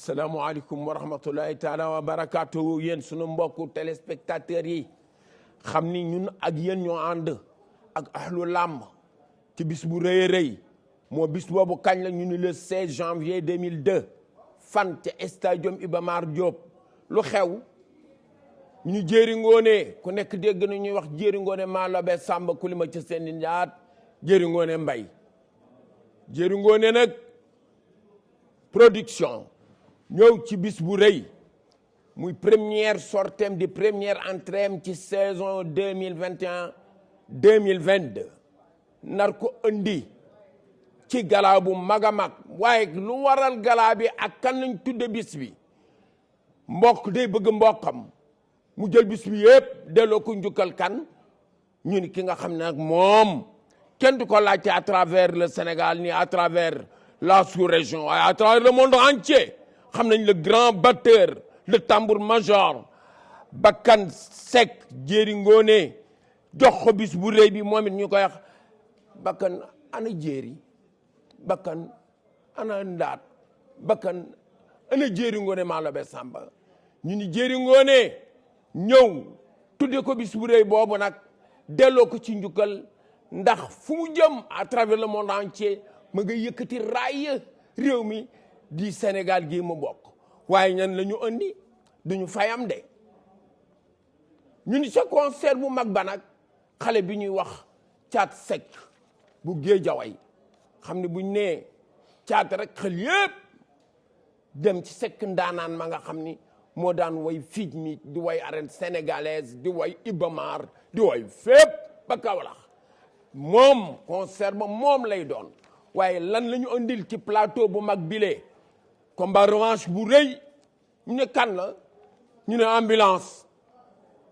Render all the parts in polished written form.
salaamaaleykum wa rahmatullahi taala wa barakaatu yéen sunu mbokku téléspectateurs yi xam ni ñun ak yéen ñoo ànd ak ahlu làmb ci bis bu rëy a rëy moo bis boobu kañ la ñu ni le 16 janvier 2002 fan ca stadium Iba Mar Diop lu xew ñu jéeri ngoone ku nekk dégg na ñuy wax jéeri ngoone Malobe Samba Kulima ca seeni njaat jéeri ngoone Mbay jéeri ngoone nag production ñëw ci bis bu rëy muy première sortem di première entrée ci saison 2021 2022 nar ko andi ci gala bu mag a mag waaye lu waral gala bi ak kan lañ tudde bis bi mbokk day bëgg mbokkam mu jël bis bi yëpp delloo ko njukkal kan ñu ni ki nga xam ne nag moom kenn du ko laajte à travers le Sénégal ni à travers la sous-région waaye à travers le monde entier xam nañ le grand batteur le tambour-major Bakkan Seck jéeri ngoone jox ko bis bu rëy bi moom it ñu koy wax Bakkan ana jéeri Bakkan ana ndaat Bakkan ana jéeri ngoone Malobe Samba ñu ni jéeri ngoone ñëw tudde ko bis bu rëy boobu nag delloo ko ci njukkal ndax fu mu jëm à travers le monde entier ma nga yëkkati raay réew mi di Sénégal gi mu bokk waaye ñan la ñu andi duñu fayam de ñu ni sa concert bu mag ba nag xale bi ñuy wax Caat Seck bu Géejawaay xam ne buñ nee caat rek xel yëpp dem ci Seck ndaanaan ma nga xam ni moo daan way fiij mi di way arène sénégalaise di way Iba Mar di way fépp ba Kaolack moom concert ba moom lay doon waaye lan la ñu andil ci plateau bu mag bile combat revanche bu rëy ñu ne kan la ñu ne ambulance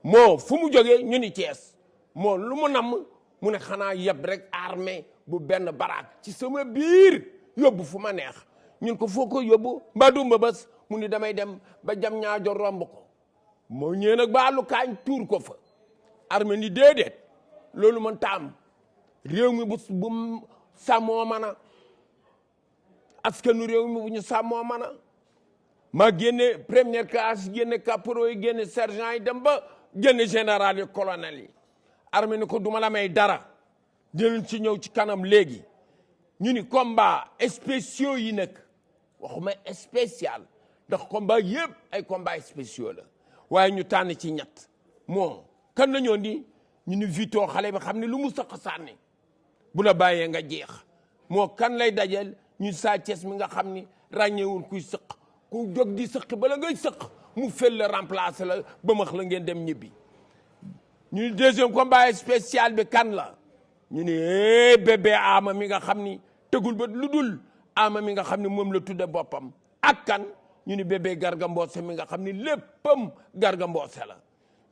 moo fu mu jógee ñu ni Thiès moo lu mu namm mu ne xanaa yeb rek armée bu benn baraak ci sama biir yóbbu fu ma neex ñun ko foo ko yóbbu mbaa Mbëbës mu ni damay dem ba jam ñaajo romb ko moo ñëwee nag ba àllu kaañ tuur ko fa armée ni déedéet loolu mën taam réew mi bu sàmmoo mana askanu réew mi bu ñu sàmmoo mana ma génne première classe génne caporal yi génne sergent yi dem ba génne général yi colonel yi armée ni ko duma la may dara dinañ ci ñëw ci kanam léegi ñu ni combat spéciaux yi nag waxuma spécial ndax combat yëpp ay combat spéciaux la waaye ñu tànn ci ñett moo kan la ñoo di ñu ni Vito xale bi xam ne lu mu saq sànni bu la bàyyee nga jeex moo kan lay dajel ñu Sa Thiès mi nga xam ni ràññeewul kuy sëq ku jóg di sëq bala ngay sëq mu fel la remplacer la ba max la ngeen dem ñibbi ñu ni deuxième combat spécial bi kan la ñu ni bébé ama mi nga xam ni tegul ba lu dul ama mi nga xam ni moom la tudde boppam ak kan ñu ni bébé Garga Mbossé mi nga xam ni léppam Garga Mbossé la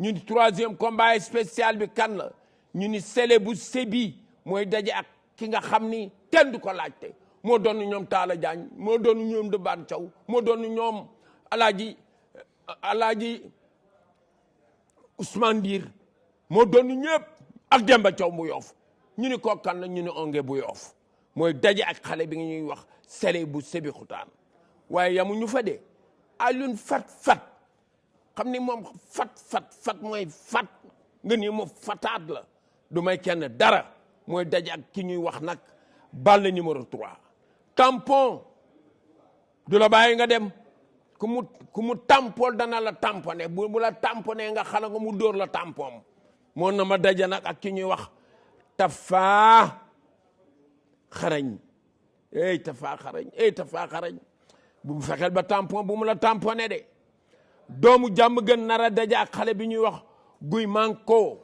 ñu ni troisième combat spécial bi kan la ñu ni Sélé bu Sébi mooy daje ak ki nga xam ni kenn du ko laajte moo doon ñoom Talla Diagne moo doon ñoom de Ban Thiaw moo doon ñoom alaaji Ousmane Ndiir moo doon ñëpp ak Demba Thiaw bu Yoff ñu ni ko kan la ñu ni onge bu Yoff mooy daje ak xale bi nga ñuy wax Sélé bu Sébi xutaan waaye yamuñu fa de Alioune fat xam ni moom fat mooy fat nga ni moom fataat la du may kenn dara mooy daje ak ki ñuy wax nag Balla numéro 3 tampon du la bàyyi nga dem ku mu tampol dana la tamponné bu la tamponné nga xala nga mu dóor la tampon moo na ma daje nag ak ki ñuy wax Tafa xarañ Tafa xarañ bu mu fexeel ba tampon bu mu la tamponné de doomu jàmm gën nar a daje ak xale bi ñuy wax Guy Manko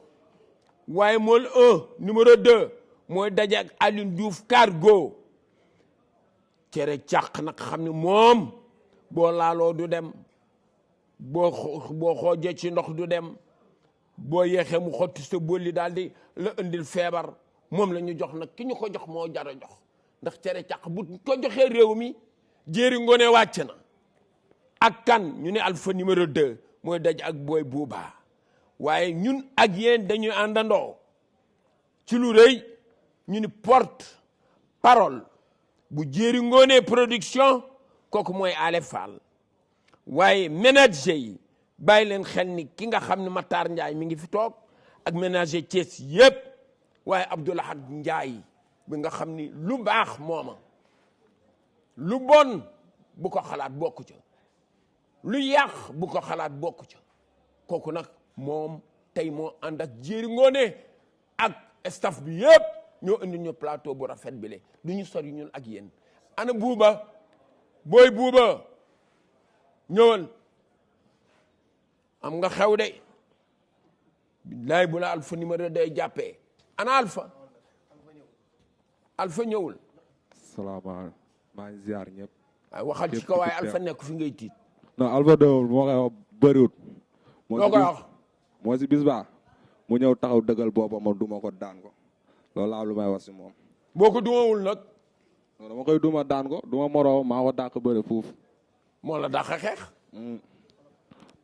waaye mool 1 numéro 2 mooy daje ak Alioune Diouf Cargo cere càq nag xam ne moom boo laaloo du dem boo xoojee ci ndox du dem boo yeexee mu xotti sa bolli daal di la indil feebar moom la ñu jox nag ki ñu ko jox moo jar a jox ndax cere càq bu ko joxee réew mi jéeri ngoone wàcc na ak kan ñu ne Alpha numéro 2 mooy daje ak Boy Bouba waaye ñun ak yéen dañuy àndandoo ci lu rëy ñu ni porte parole bu jéeri ngoone production kooku mooy Ale Fall waaye ménager yi bàyyi leen xel ni ki nga xam ne Matar Ndiaye mi ngi fi toog ak ménager Thiès yëpp waaye Abdoulahad Ndiaye bi nga xam ni lu baax mooma lu bon bu ko xalaat bokku ca lu yàq bu ko xalaat bokku ca kooku nag moom tey moo ànd ak Jéeri Ngoone ak staff bi yëpp ñoo indi ñu plateau bu rafet bi le du ñu sori ñun ak yéen ana buuba booy buuba ñëwal am nga xew de billaay bu la Alpha numéro day jàppee ana Alpha ñëwul salaamaaleykum maa ngi ziar ñëpp waaye waxal ci ko waaye Alpha nekk fi ngay tiit non Alpha de moo koy wax bëriwut loo koy wax moo si bis ba mu ñëw taxaw dëggal boppam ma duma ko daan ko loolu laa lu may wax si moom boo ko dumawul nag non dama koy duma daan ko duma moroo maa ko dàq bëri fuuf moo la dàq xeex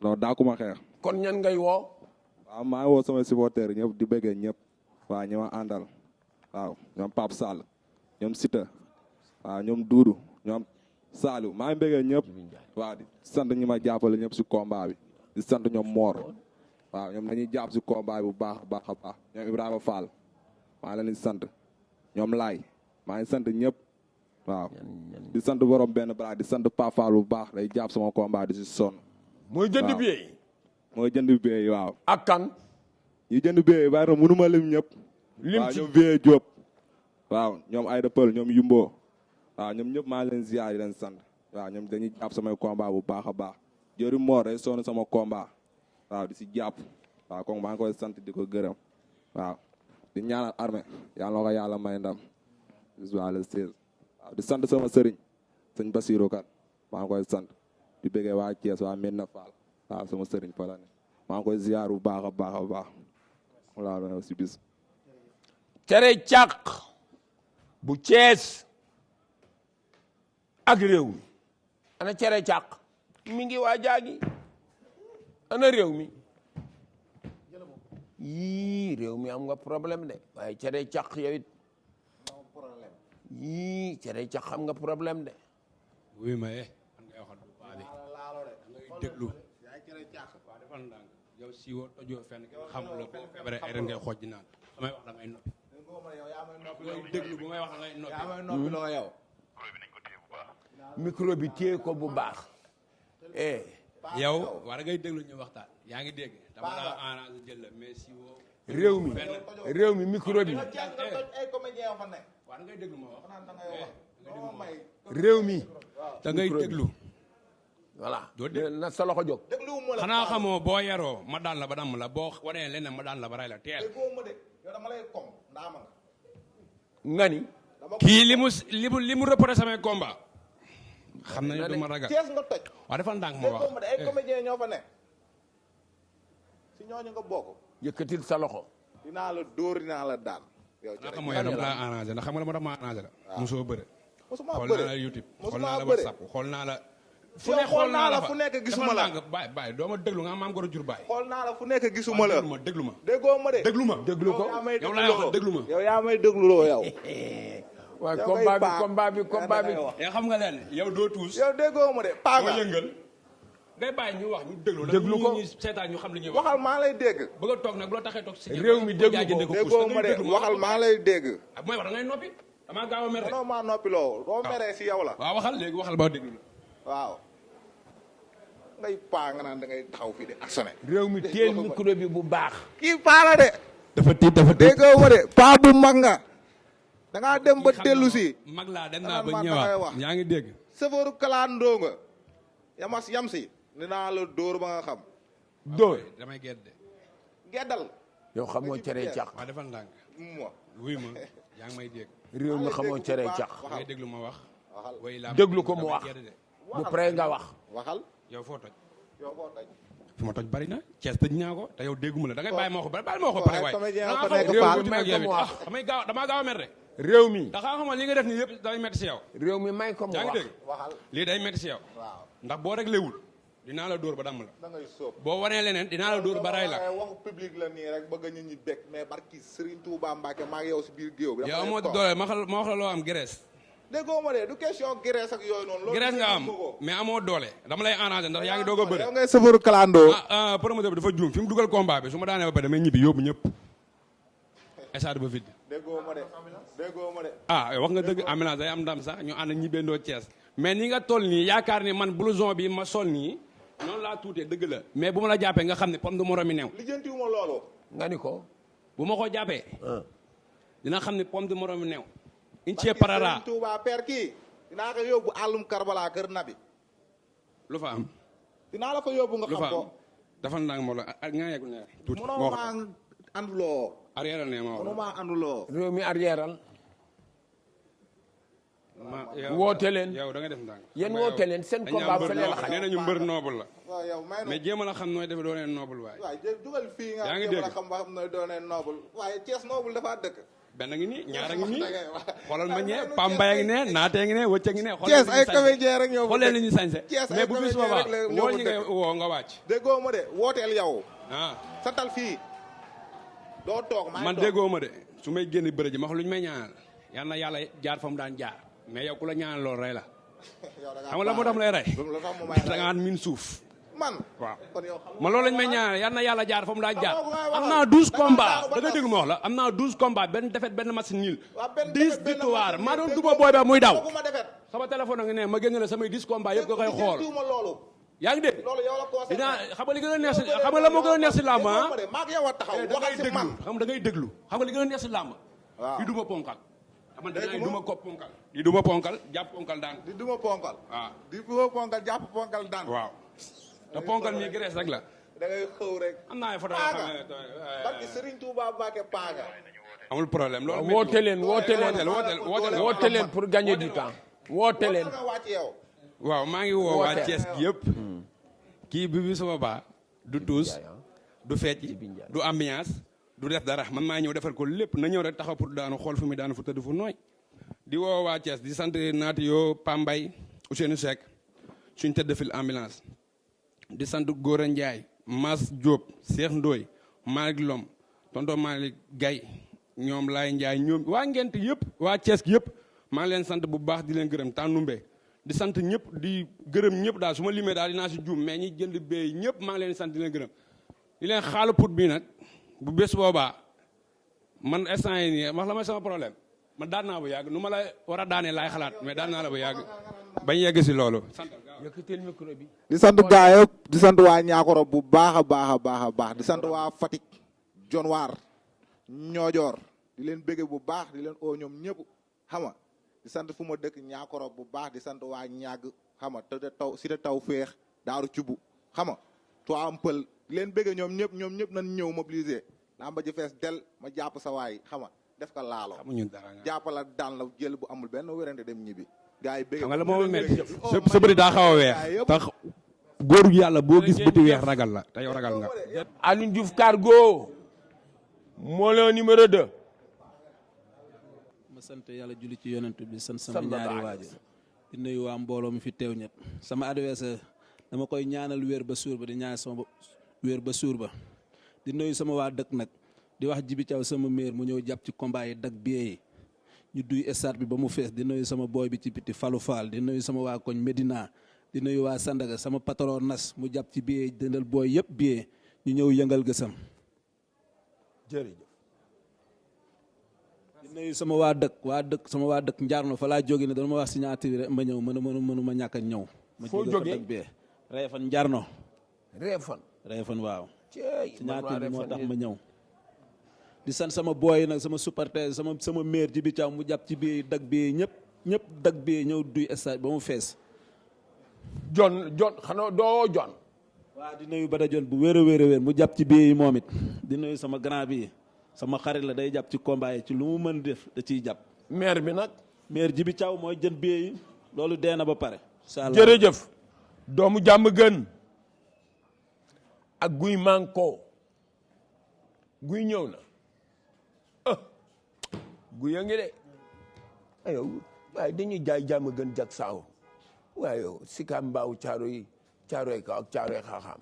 non dàquma xeex kon ñan ngay woo waaw maa ngi woo sama supporter ñëpp di bëggee ñëpp waaw ñi ma àndal waaw ñoom Pape Sall ñoom Sita waaw ñoom Doudou ñoom Saliou maa ngi bëggee ñëpp waaw di sant ñi ma jàppale ñëpp si combat bi di sant ñoom Mor waaw ñoom dañuy jàpp si combat bi bu baax a baax a baax ñoom Ibrahima Fall maa ngi leen di sant ñoom Laay maa ngi sant ñëpp waaw di sant borom benn bras di sant Pape Fall bu baax day jàpp sama combat di si sonn mooy jënd billet yi mooy jënd billet yi waaw ak kan ñi jënd billet yi bàyyi na mënuma lim ñëpp lim waaw ci ñoom Vieux Diop waaw ñoom Aïda Peul ñoom Yumbo waaw ñoom ñëpp maa leen ziar yi leen sant waaw ñoom dañuy jàpp samay combat bu baax a baax jëri Mor day sonn sama combat waaw di si jàpp waaw kon maa ngi koy sant di ko gërëm waaw di ñaanal armée yàlla na ko yàlla may ndam jusqu'à le 16 waaw di sant sama sëriñ sëñ Basirou Kat maa ngi koy sant di bëggee waa Thiès waa Medina Fall waaw sama sëriñ fa la ne maa ngi koy ziar bu baax a baax a baax wala la si bis tere càq bu Thiès ak réew mi ana cere càq mi ngi waa jaagi ana réew mi yii réew mi am nga problème de waaye cere càq yow it yii cere càq am nga problème de wuy ma man ngay waxal bu baax bi da ngay déglu waaw defal ndànk yow siiwoo tojoo fenn kenn xamul la boo feebaree ay ren ngay xooj di naan damay wax da ngay noppi ngay déglu bu may wax da ngay noppi loo yow micro bi téye ko bu baax yow war ngay déglu ñu waxtaan yaa ngi dégg dama la arrangé jël la mais siiwoo réew mi micro bi war ngay déglu ma wax réew mi da ngay déglu voilà doo dégg na sa loxo jóg xanaa xamoo boo yaroo ma daan la ba damm la boo wanee leneen ma daan la ba ray la teel nga ni kii li mu reporté samay combat xam nañu du ma ragal Thiès nga toj waaw defal ndànk ma wax ay comédien ñoo fa ne si ñooñu nga bokk yëkkatil sa loxo dinaa la dóor dinaa la daan yow naa xam mooy dama laa arrangé ndax xam nga dama arrangé la mosoo bëre mosuma xool bëre naa la YouTube xool mosuma naa la bëre WhatsApp xool naa la fu yow ne xool naa la fu nekk gisuma la bàyyi doo ma déglu nga maam goro jur bàyyi xool naa la fu nekk gisuma la déglu ma déggoo ma de déglu ma déglu ko yow laa wax déglu ma yow yaa may dégluloo yow waaye yow combat bi yow xam nga leen yow doo tuus yow déggoo ma de doo paaga yëngal ngay bàyyi ñu wax ñu déglu Déglu ko. ñu seetaan ñu xam li ñuy wax waxal maa lay dégg bëgg a toog nag bu la taxee toog si réew mi déglu ko. déggoo ma de waxal maa lay dégg ak mooy wax da ngay noppi damaa gaaw a mer rek mënoo maa noppiloo doo meree si yow la waaw waxal léegi waxal ba déglu la waaw ngay paa nga naan da ngay taxaw fii de actionné réew mi téel micro bi bu baax kii paa la de dafa tiit déggoo ma de paa bu mag nga da ngaa dem ba dellu si mag laa dem Xanaa naa ba man da ngay wax. ñëwaat yaa ngi dégg sëfooru kalandoo nga yam si dinaa la dóor ba nga xam dóor damay gedde geddal yow xamoo cere càq waaw defal ndànk moi wuy ma yaa ngi may dégg réew mi xamoo cere càq da ngay déglu ma wax waxal way laa déglu ko mu damay wax gedde de. bu pare nga wax waxal yow foo toj yow boo toj fu ma toj bari na Cees tëj naa ko te yow dégguma la da ngay bàyyi ma wax bàyyi ma wax pare waay comédien da fa ngaa nekk xam Fall. réew mi may ko mu wax wax. damay gaaw damaa gaaw a mer de réew mi ndax xam nga li nga def nii yëpp day metti si yow réew mi may ko mu yaa ngi wax dégg waxal lii day metti si yow waaw ndax boo réglé wul dinaa la dóor ba damm la da ngay sóob boo wanee leneen dinaa la dóor ba ray la waxu public la nii rek bëgg nit ñi bég mais barki Serigne Touba Mbacke maa ngi yow si biir géew bi yow amoo doole ma wax la loo am Grèce déggoo ma de du question graisse ak yooyu noonu. loolu graisse nga am mais amoo doole dama lay arrangé ndax yaa ngi doog a bëri. yow ngay sëfaru clando. promoteur bi dafa juum fi mu dugal combat bi su ma daanee ba pare damay ñibbi yóbbu ñëpp. stade ba vide. déggoo ma de déggoo ma de. wax nga dëgg ambulance day am ndam sax ñu ànd ñibbeendoo Thiès mais ni nga toll nii yaakaar ni man blouson bi ma sol nii noonu laa tuutee dëgg la mais bu ma la jàppee nga xam ne pomme de moromi new. lijjantiwuma loolu. nga ni ko. bu ma ko jàppee. dina xam ne pomme de moromi new. incha parara Touba père kii dinaa ko yóbbu àllum Karbala kër Nabi. lu fa am. dinaa la fa yóbbu nga xam ko. dafa ndànk moo la nga yegg ne tuuti. mënoo maa ànduloo. arrière ne ma mënoo maa ànduloo. réew mi arrièreal. woote leen yow da nga def ndànk. yéen woote leen seen combat fële la xaj. nee nañu mbër noble la. waaw yow may mais jéem a la xam nooy def doonee noble waaye. waaw dugal fii nga yaa ngi jéem a dégg la xam ba xam nooy doonee noble. waaye Thiès noble dafa dëkk. benn ngi nii ñaar a ngi nii xoolal ma ñee Pambay a ngi ne naatee ngi ne wëcc a ngi ne. Thiès ay comédien rek ñoo fa xool leen li ñu sañse Thiès ay mais bu bis boobaa comédien rek woo ñi nga woo nga wàcc. déggoo ma de wooteel yow. ah santal fii. doo toog maa ngi man toog. déggoo ma de su may génn bëre ji ma wax lu ñu may ñaanal yal na yàlla jaar fa mu daan jaar mais yow ku la ñaanal loolu rey la. xam nga la moo tax mu lay rey. da nga min suuf. man waaw kon yow xam man loolu lañ may ñaanal yal na yàlla jaar fa mu daan jaar am naa 12 combats da nga dégg ma wax la am naa 12 combats benn défaite benn match nul 10 victoire maa doon duma booy ba muy daw sama téléphone a ngi ne ma génne la samay 10 combats yëpp nga koy xool yaa ngi dégg dinaa xam nga li gën a neex si xam nga la moo gën a neex si làmb ah da ngay déglu xam nga da ngay déglu xam nga li gën a neex si làmb di duma ponkal man dangay duma ko ponkal di duma ponkal jàpp ponkal daan di duma ponkal waaw di duma ponkal jàpp ponkal daan waaw te ponkal mi graisse rek la da ngay xëw rek am naa ay photo yoo xam ne barki Serigne Touba Mbacké paaga amul problème loolu woote leen woote leen pour gagner du temps woote leen. nga wàcc yow waaw maa ngi woo waa Thiès gi yëpp kii bi sama baa du tuus du fecc du ambiance du def dara man maa ñëw defal ko lépp na ñëw rek taxaw pour daanu xool fu mu daanu fu tëdd fu nooy di woo waa Thiès di sant naati yoo Pambay Ousseynou Seck suñ tëdd fil ambulance di sant Gora Ndiaye Mas Diop Cheikh Ndoye Malick Lom tonton Malick Gaye ñoom Laye Ndiaye ñoom waa Ngent yëpp waa Thiès gi yëpp maa ngi leen sant bu baax di leen gërëm tànnumbe di sant ñëpp di gërëm ñëpp daal su ma limee daal dinaa si juum mais ñi jënd béy ñëpp maa ngi leen sant di leen gërëm di leen xaalu put bi nag bu bés boobaa man instant yi nii wax la may sama problème man daan naa bu yàgg nu ma la war a daanee laay xalaat mais daan naa la bu yàgg bañ yegg si loolu. yëkkatil micro bi. di sant gaa yëpp di sant waa Ñaakoro bu baax a baax a baax a baax di sant waa Fatick Dionewar Ñoojoor di leen bëgge bu baax di leen oo ñoom ñëpp xam nga di sant fu ma dëkk Ñaakoro bu baax di sant waa ñàgg xam nga te taw si taw féex daaru cubu xam nga toi am pël di leen bëgge ñoom ñëpp nañ ñëw mobiliser lamba ji fees del ma jàpp sa waay xam nga def ko laalo xamuñu dara nga jàppala daan la jël bu amul benn wérante dem ñibbi gaa yi bëgg xam nga la moo mel sa bëri daa xaw a weex tax góoru yàlla boo gis bëti weex ragal la te yow ragal nga. Alioune Diouf Cargo Molo numéro 2. ma sant yàlla julli ci yonent bi sant sama ñaari waajur di nuyu waa mbooloo mi fi teew ñëpp sama adversaire dama koy ñaanal wér ba suur ba di ñaanal sama wér ba suur ba di nuyu sama waa dëkk nag di wax Jibi Thiaw sama maire mu ñëw jàpp ci combat yi dag biyee ñu duy stade bi ba mu fees di nuyu sama boy bi ci biti Fallou Fall di nuyu sama waa koñ Medina di nuyu waa Sandaga sama patron Nas mu jàpp ci biyee dëndal booy yëpp biyee ñu ñëw yëngal gësam jërëjëf. di nuyu sama waa dëkk sama waa dëkk Njaarno fa laa jógee ne dama wax signature rek ma ñëw mënu ma ñàkk a ñëw. foo jógee ma jógee Réfane Njaarno. Réfane waaw. cey signature bi moo tax ma ñëw. di sant sama booy nag sama supporter sama maire Jibi Thiaw mu jàpp ci biir dag bi ñëpp dag bi ñëw duy stade ba mu fees. jon xanaa doo jon. waaw di nuyu Bada Jon bu wér a wér mu jàpp ci biir yi moom it di nuyu sama grand bi sama xarit la day jàpp ci combat yi ci lu mu mën def da ciy jàpp. maire bi nag. maire Jibi Thiaw mooy jën biir yi loolu dee na ba pare. jërëjëf. doomu jàmm gën. ak guy manko guy ñëw na. guy a ngi de. ayow waaye dañuy jaay jàmm gën jak saaw waaye yow sika mbaaw caaroy kaw ak caaroy xaaxaam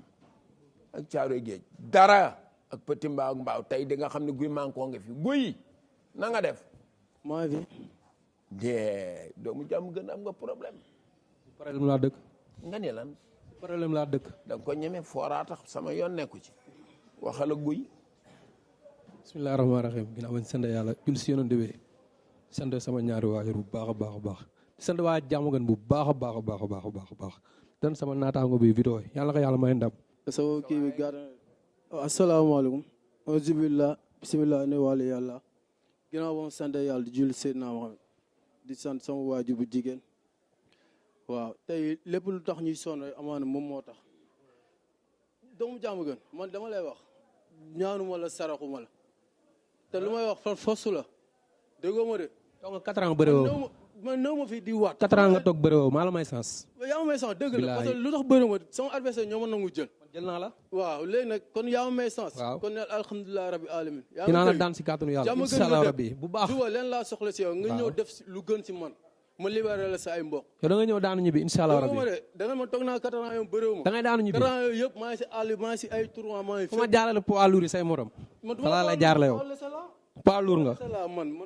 ak caaroy géej dara ak petit mbaaw ak mbaaw tey di nga xam ne guy manko nga fi guy na nga def moo fi de doomu jàmm gën am nga problème. problème laa dëkk. nga ne lan. problème laa dëkk. da nga ko ñeme fooraa tax sama yoon nekku ci. waxal ak guy. bismillahi rahmaani rahim ginnaaw ma sant yàlla jul si yonent bi sant sama ñaari waajur bu baax a baax a baax di sant waa jàmm gën bu baax a baax a baax a baax a baax a baax dan sama naataango bi vidéo yi yàlla ko yàlla may ndam. sama kii bi gàtt asalaamaaleykum auzubillah bisimilah ne wàllu yàlla ginnaaw ba mu sant yàlla di julli Seydina Muhammad di sant sama waajur bu jigéen waaw tey lépp lu tax ñuy sonn rek amaana moom moo tax doomu jàmm gën man dama lay wax ñaanuma la saraxuma la te lu may wax fa fosu la déggoo ma de. toog nga 4 ans bëre woo man néew ma fi di waat. 4 ans nga toog bëre woo maa la may sens. yaa ma may sens dëgg la parce que lu tax bëre ma sama adversaire ñoo ma nangu jël. jël naa la. waaw léegi nag kon yaa ma may sens. waaw kon nag alhamdulilah rabbi alamin. dinaa la daan si kàttanu yàlla incha allah rabbi bu baax. suba leen laa soxla si yow nga ñëw def lu gën si man ma libéré la sa ay mbokk. yow da nga ñëw daanu ñibbi incha allah rabbi. da nga ma toog naa 4 ans yow bëréewu ma. da ngay daanu ñibbi 4 ans yooyu yëpp maa ngi si àll maa ngi si ay tournoi maa ngi. fu ma jaarale poids lourd yi say morom. falaa lay jaarale yow poids lourd nga.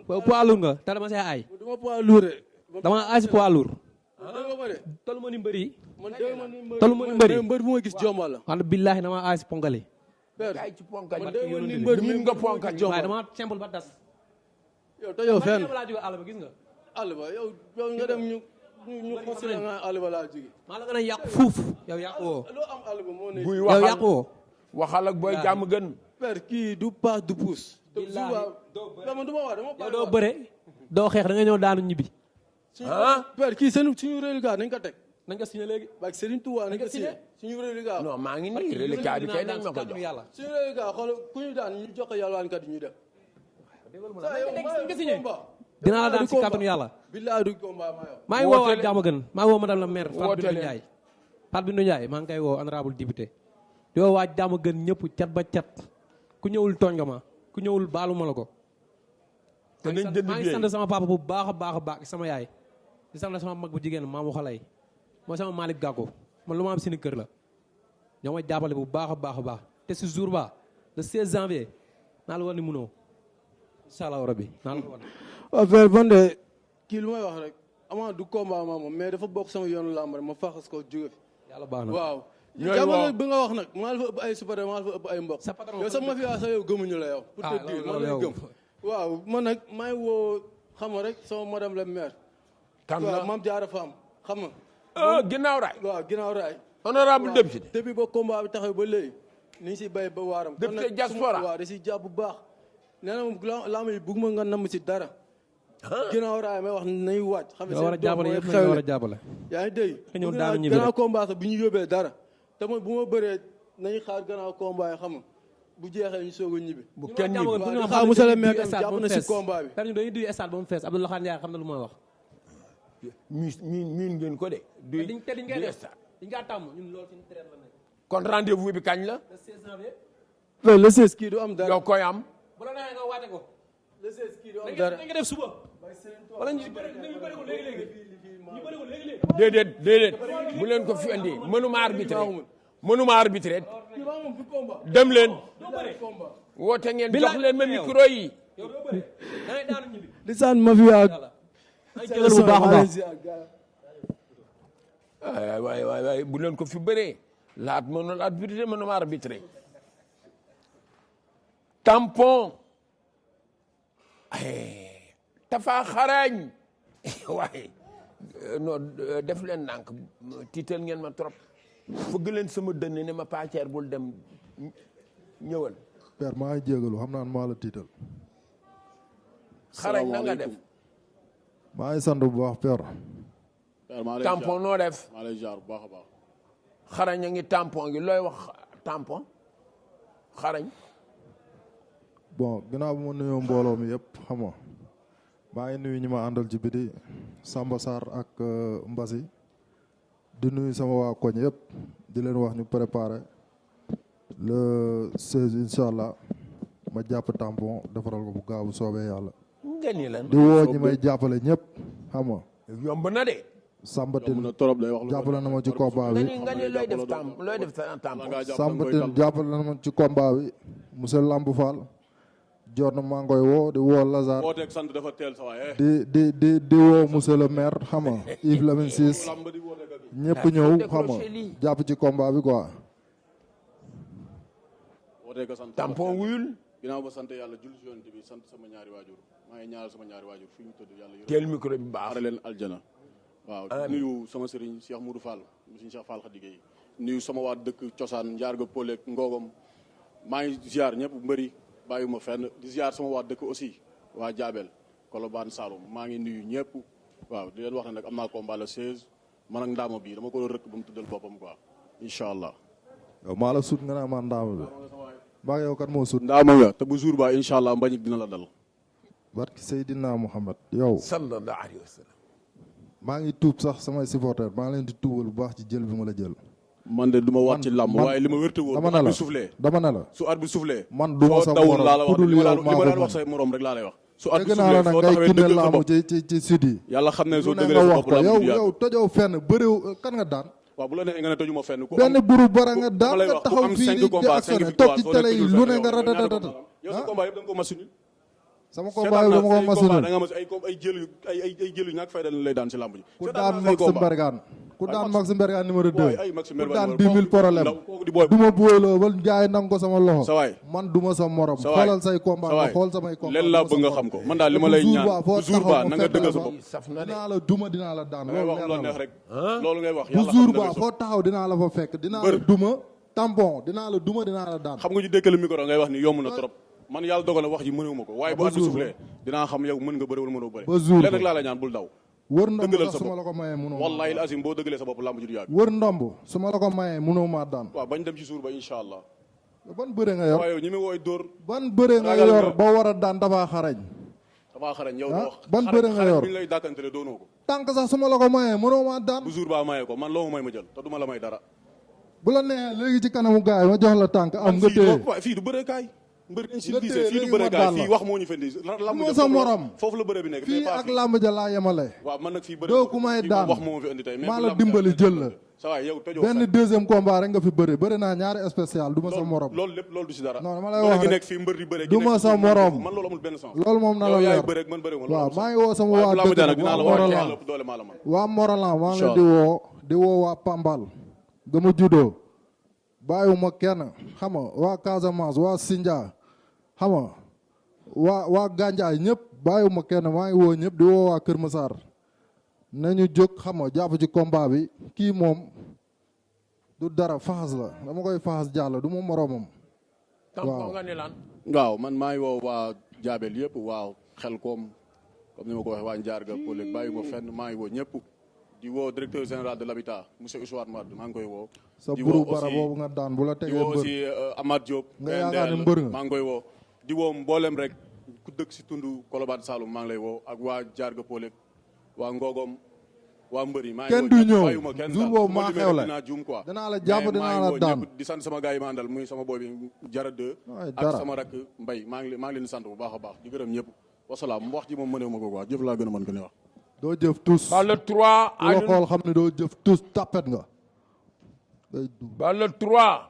poids lourd nga te dama see aay. dama poids lourd dama aay si poids lourd. tolu ma ni mbëri. tolu ma ni mbëri mbër bu ma gis jombal la. wante billaahi dama aay si ponkali. gaay ci ponkal miin nga ponkal waaye dama simple ba das. yow te yow fenn laa jóge àll ba gis nga. àll ba yow nga dem ñu xosila nga àll ba laa jóge. maa la gën a yàqu fuuf. yow yàqu woo. loo am àll ba moo ne. buy yow yàqu woo. waxal ak booy jàmm gën. père kii du paas du pousse. billaahi dama du ma wax dama. yow doo bëre doo xeex da nga ñëw daanu ñibbi. père kii suñu reliquat nañ ko teg. nañ ko signé léegi. parce que Serigne Touba nañ ko signé suñu reliquat. non maa ngi nii reliquat bi kay nañ ma ko jox. suñu reliquat xool ku ñu daan ñu jox ko yalwaankat yi ñu def. dinaa la daan si kàttanu yàlla. billaay du combat ma yow. maa ngi woo waa jàmm gën maa ngi woo madame la maire Fatou Bintou Ndiaye. Fatou Bintou Ndiaye maa ngi koy woo honorable député. di woo waa jàmm gën ñëpp cat ba cat ku ñëwul tooñ nga ma ku ñëwul baalu ma la ko. maa ngi sant sama papa bu baax a baax a baax sama yaay. di sant sama mag bu jigéen maamu xalay mooy sama Malick Gakou man lu ma am seen kër la. ñoo may jàppale bu baax a baax a baax te si jour ba le 16 janvier naa la war ni munoo incha allah rabbi naa la ko wan. waaw père man de kii lu may wax rek ama du combat ma moom mais dafa bokk sama yoonu làmb rek ma faxas ko jóge fi. yàlla baax na waaw. jamono bi nga wax nag maa la fa ëpp ay supporter maa la fa ëpp ay mbokk. sa patron yow sa mafia sax yow gëmuñu la yow. pour te dire man lay gëm. waaw man nag maa ngi woo xam nga rek sama madame la maire. kan la waaw Mame Diarra Fam xam nga. ginnaaw raay. waaw ginnaaw raay. honorable député. depuis ba combat bi taxaw ba léegi ni si bay ba waaram. député diaspora waaw da si jàpp bu baax. nee na moom làmb yi bëgg ma nga namm si dara. ginnaaw raay may wax nañu wàcc. xam nga war a jàppale yëpp nañu war a jàppale. yaa ngi dégg. nga ñëw daanu ñibbi gannaaw combat sax bu ñu yóbbee dara. te man bu ma bëree nañu xaar gannaaw combat yi xam nga bu jeexee ñu soog a ñibbi. bu kenn ñibbi waaw xaar monsieur le maire tam jàpp na si combat bi. per ñu dañuy duy stade ba mu fees Abdou Lakhane Ndiaye xam na lu may wax. miin ngeen ko de. te diñ koy def diñ kaa tàmm ñun loolu suñu traite la nekk. kon rendez-vous bi kañ la. le 16 janvier. le 16 kii du am dara. yow koy am. bu la neexee nga waate ko. le 16 kii du am dara. dañ ko def suba. wala ñu bëri ko léegi-léegi. ñu bëri ko léegi-léegi. déedéet bu leen ko fi andi mënuma arbitré dem leen woote ngeen jox leen ma micro yi. di sant mafia bu baax a baax. waay bu leen ko fi bëree laat mënul arbitré mënuma arbitré tampon Tafa xarañ waaye non def leen nànk tiital ngeen ma trop fëgg leen sama dënn ne ma pàcceer bul dem ñëwal. père maa ngi jégalu xam naa maa la tiital. xarañ na nga def. maa ngi sant bu baax père. tampon noo def. maa lay jaar bu baax a baax. xarañ a ngi tampon gi looy wax tampon xarañ. bon ginnaaw bu ma nuyoo mbooloo mi yëpp xam nga maa ngi nuyu ñi ma àndal ci biti Samba Sarr ak Mbasi di nuyu sama waa koñ yëpp di leen wax ñu préparé le 16 incha allah ma jàpp tampon defaral ko bu gaaw bu soobee yàlla. nga ni lan di woo ñi may jàppale ñëpp xam nga. yomb na de. Sambatin jàppale na ma ci combat bi. nga ni looy def tampon. Sambatin jàppale na ma ci combat bi monsieur Lamb Fall John maa ngi koy woo di woo Lazare wooteeg sant dafa teel sa waay di woo monsieur le maire xam nga Yves Lamine Ciss ñëpp ñëw xam nga jàpp ci combat bi quoi. wooteeg sant tampon wuyul. ginnaaw ba sant yàlla julli si yonent bi sant sama ñaari waajur maa ngi ñaanal sama ñaari waajur fi ñu tëdd yàlla yërëm teel micro bi baax leen aljana waaw nuyu sama sëriñ Cheikh Moudou Fall sëriñ Cheikh Fall Khadigue nuyu sama waa dëkk cosaan njaarga Polek Ngogom maa ngi ziar ñëpp mbëri bàyyiwuma fenn di ziar sama waa dëkk aussi waa Jaabel Colobane Saloum maa ngi nuyu ñëpp waaw di leen wax ne nag am naa combat le 16 man ak ndaama bi dama ko rëkk ba mu tuddal boppam quoi incha allah. yow maa la sut nga naa maa ndaama bi maa yow kat moo sut. ndaama nga te bu jour ba incha allah mbañik dina la dal. barki Seydina Muhammad yow. sallallahu alayhi wa sallam. maa ngi tuub sax samay supporters maa ngi leen di tuubal bu baax ci jël bi ma la jël. man de du ma wax ci làmb waaye li ma wérte woon dama ne la dama ne la su arbitre soufflé man du ma sa morom ku dul yow maa ko daan wax say morom rek laa lay wax su arbitre soufflé dégg naa la nag ngay kinne laamu ci sud yi yàlla xam ne soo lu ne dëggalee nga sa wax bopp ko làmb yow tojoo fenn bëriw kan nga daan waaw bu la neexee nga ne tojuma fenn benn buru bara nga daan nga taxaw fii di actionné toog ci télé yi lu ne nga ratatata yow sa combat yëpp da nga ko machine sama combat yi dama ko machine da nga mas ay jël yu ñàkk fay dañ lay daan ci làmb ji ku daan Max Mbergane ku daan Max Mbergane numéro 2 ku daan 10 000 problème du ma booyloo ba gars yi nangu ko sama loxo sa waay man du ma sa morom xoolal say combat nga xool samay combat leen laa bëgg nga xam ko man daal li ma lay ñaan bu jour ba na nga dëggal sa bopp dinaa la duma dinaa la daan loolu wax neex rek loolu ngay wax bu jour ba foo taxaw dinaa la fa fekk dinaa la duma tampon dinaa la duma dinaa la daan xam nga ñu dékkale micro ngay wax ni yomb na trop man yàlla dogal na wax ji mënewuma ko waaye bu at bi soufflé dinaa xam yow mën nga bëri wala mënoo bëri leen rek laa la ñaan bul daw wër ndomb sax su ma la ko mayee mënoo wallahi azim boo dëggalee sa bopp lamb ji du yàgg wër ndomb su ma la ko mayee mënoo maa daan waaw bañ dem ci suur ba insha allah ban bëre nga yor waaw yow ñi mi wooy dóor ban bëre nga yor ba war a daan dafa xarañ yow wax ban bëre nga yor bi ñu lay dàkkantele doonoo ko tànk sax su ma la ko mayee mënoo maa daan bu jour ba mayee ko man loo ma may ma jël te du ma la may dara bu la neexee léegi ci kanamu gaay ma jox la tànk am nga téye fii du bëre kaay mbër dañ si diise fii du bëre kaay fii wax moo ñu fendi lamb sa morom foofu la bëre bi nekk fii ak lamb ja laa yemale waaw man nag fii bëre doo ku may daan wax moo ma fi indi tey maa la dimbali jël la sa waay yow tojoo benn deuxième combat rek nga fi bëre bëre naa ñaari spécial du ma sa morom loolu lépp loolu du si dara non dama lay wax rek nekk fii mbër di bëre du ma sa morom man loolu amul benn sens loolu moom na la yow yaay leer bëre man bëre waaw maa ngi woo sama waa dëkk waa Morolan maa ngi leen di woo waa Pambal gëma juddoo bàyyiwuma kenn xam nga waa Casamance waa Sindia xam nga waa Gandiaye ñëpp bàyyiwuma kenn maa ngi woo ñëpp di woo waa Kër Massar nañu jóg xam nga jàpp ci combat bi kii moom du dara faxas la dama koy faxas jàll du ma moromam. waaw man maa ngi woo waa Jaabel yëpp waaw xel koom comme ni ma ko waxee waa Ndiarga Polek bàyyiwuma fenn maa ngi woo ñëpp di woo directeur général de l'habitat monsieur Ousmane Mad maa ngi koy woo. sa buru bara boobu nga daan bu la tegee mbër di woo aussi Amath Diop. nga yaakaar ne mbër nga maa ngi koy woo. di woo mboolem rek ku dëkk si tundu Colobane Saloum maa ngi lay woo ak waa Diarga Polek waa Ngogom waa Mbëri. maa ngi kenn du ñëw jour boobu maa xew la danaa la jàpp dinaa la daan di sant sama gars yi ma àndal muy sama boy bi Jara 2 ak sama rak Mbay maa ngi leen di sant bu baax a baax di gërëm ñëpp wasalaam wax ji moom mënewu ma ko quoi jëf laa gën a mën ko ni wax. doo jëf tous ba le 3 loo xool xam ne doo jëf tous tapet nga. ba le 3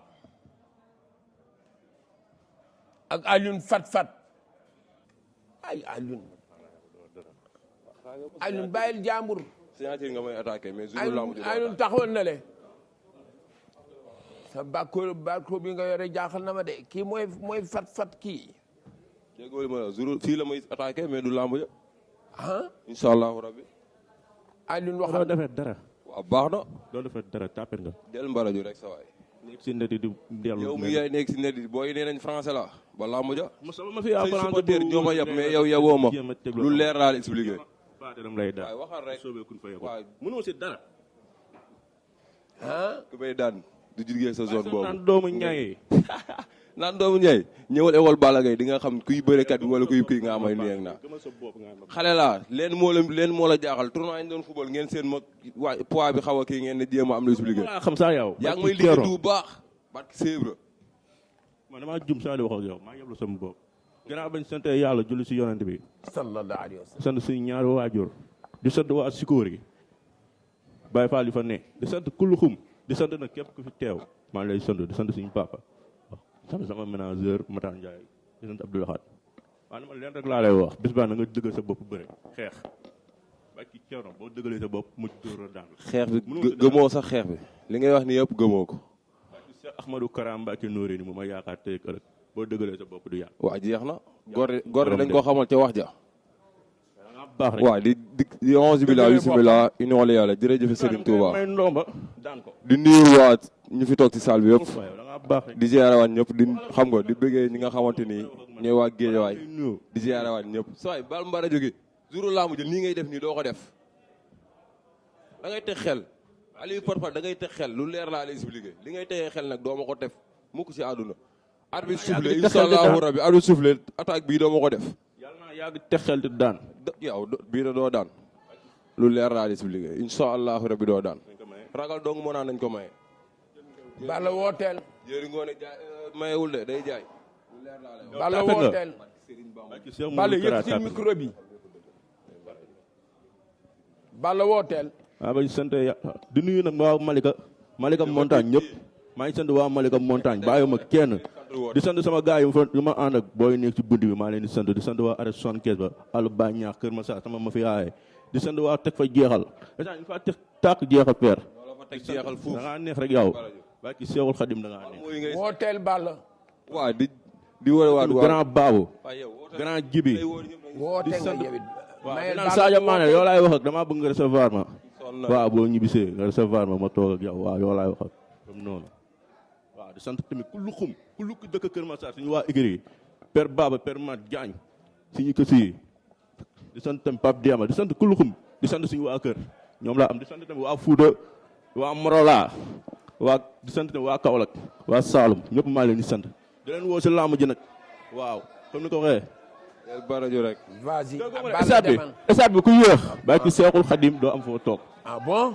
ak Alioune Fat ay Alioune bàyyil jàmbur. signature nga may attaqué mais Alioune taxawal na le sa bàkko bi nga yore jaaxal na ma de kii mooy fat kii. déggoo ma la jour fii la may attaqué mais du lamb ja. incha allahu rabbi. Alioune wax doo defee dara. waaw baax na. doo defee dara tapet nga. del mbaraju rek sa waay. nekk si net yi di dellu. yow mi yaay nekk si net yi booy nee nañ français la ba lamb ja. ma fi apprendre supporter ñoo ma yab mais yow yaboo ma lu leer laa la expliqué. waaye waxal rek waaw mënoo si dara. ku may daan du jugee sa zone boobu. naan doomu ñaay. naan doomu ñaay ñëwal école Balla Gaye di nga xam kuy bërekat bi wala kuy nga amay nii ak naa. xale laa leen moo la jaaxal tournoi ñu doon football ngeen seen ma waa poids bi xaw a kii ngeen ne jéem a am lu expliqué. xam saa yow. yaa ngi may liggéey du baax. barke Sèvres. man damaa jum saa di wax ak yow maa ngi yeblu sama bopp. gannaaw bañ sant yàlla julli si yonent bi. sallallahu alayhi wa sallam. sant suñu ñaari waajur. di sant waa Sikóor gi. Baye Fall yi fa ne. di sant Kuluxum. di sant nag képp ku fi teew. maa ngi lay sant di sant suñu papa. sant sama ménageur Matar Ndiaye. di sant Abdoulaye Khat. waaw man leen rek laa lay wax bis baa na nga dëggal sa bopp bëre xeex ba ci Thierno boo dëggalee sa bopp mu dóor a daan. xeex bi gëmoo sax xeex bi li ngay wax ni yëpp gëmoo ko. waaw ci Cheikh Ahmadou Karam Mbacké Noreyni ni mu ma yaakaar tey ëllëg boo dëggalee sa bopp du yàq. waaw jeex na góor dañ koo xamal ca wax ja. baax rek waaw di onze bi la bismillah inu wala yàlla jërëjëf Serigne Touba may ndomba daan ko. di nuyu waa ñu fi toog ci salle bi yëpp di ziarawaat ñëpp di xam nga di bëggee ñi nga xamante ni ñooy waa Géejawaay di ziarawaat ñëpp sooy bal mbara jóge jour laamu jël nii ngay def nii doo ko def da ngay teg xel Aliou parfois da ngay teg xel lu leer laa lay expliqué li ngay tegee xel nag doo ma ko def mukk si àdduna arbitre soufflé incha allahu rabbi arbitre soufflé attaque bii doo ma ko def yàgg texel di daan yow bii da doo daan lu leer laa di expliqué incha allahu rabbi doo daan ragal dong moo naan nañ ko maye Balla wooteel jëri ngoone jaay mayewul de day jaay Balla wooteel Balla yëpp ci micro bi Balla wooteel waaw ba sant di nuyu nag waa Malika Montagne ñëpp maa ngi sant waa Malika Montagne bàyyiwuma kenn di sant sama gars yu ma ànd ak booy nekk ci bunt bi maa leen di sant waa arrêt 75 ba àll ba ñaax Kër Massa sama ma fi yaaye di sant waa teg fa jeexal esa ñu fa teg tàkk jeexal peer da ngaa neex rek yow baa ci Seexul Xadim da ngaa neex wooteel Balla waaw di woowe waat grand Babou grand Jibi woote nga yewit waaw naan Sadio Mané yow laay wax ak damaa bëgg nga recevoir ma waaw boo ñibbisee nga recevoir ma toog ak yow waaw yow laay wax ak comme noonu waaw di sant tamit ku lu dëkk Kër Massar suñu waa Igri Père Baba Père Mat Diagne suñu kës yi di sant tamit Pape Diama di sant ku lu xum di sant suñu waa kër ñoom laa am di sant tamit waa Fouta waa Morola di sant tamit waa Kaolack waa Saloum ñëpp maa leen di sant di leen woo si làmb ji nag waaw comme ni ko waxee barajo rek vas-y stade bi ku yéex ba ci Seexul Xadim doo am foo toog ah bon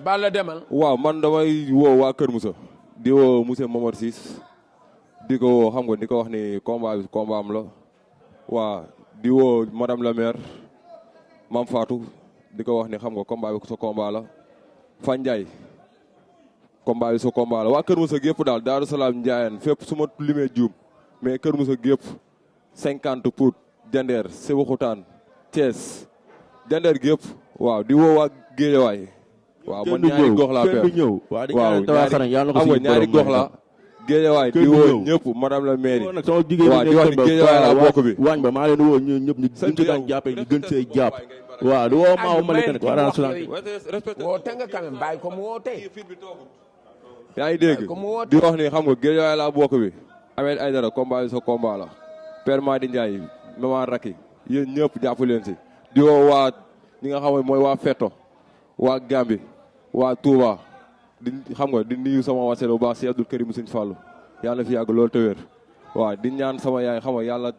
Balla demal waaw man damay woo waa Kër Moussa di woo monsieur Momar Ciss di ko woo xam nga di ko wax ni combat bi combat am la waa di woo madame la maire Mame Fatou di ko wax ni xam nga combat bi sa combat la Fan Ndiaye combat bi sa combat la waa Kër Moussa gépp daal Daaru Salaam Ndiayeen fépp su ma limee juum mais Kër Moussa gépp 50 Pout Jandeer Sébikotane Thiès Jandeer gépp waaw di woo waa Géejawaay waaw man ñaari gox laa kenn du ñëw waaw ñaari gox la Géejawaay di woo ñëpp madame la maire nag sama jigéen waaw di wax ni Géejawaay laa bokk bi waañ ba maa leen woo ñëpp ñu gën ci daan jàppee ñu gën see jàpp waaw di woo maaw Malika nag waa daan woote nga quand même bàyyi ko mu woote yaa ngi dégg di wax ni xam nga Géejawaay laa bokk bi Ahmed Aïdara combat bi sa combat la Père Madi Ndiaye maman Raki yéen ñëpp jàpp leen si di woo waa ñi nga xam ne mooy waa Feto waa Gambi waa Touba di xam nga di nuyu sama wasee bu baax si Abdou Karim Sëñ Fallou yàlla na fi yàgg loolu te wér waaw di ñaan sama yaay xam nga yàlla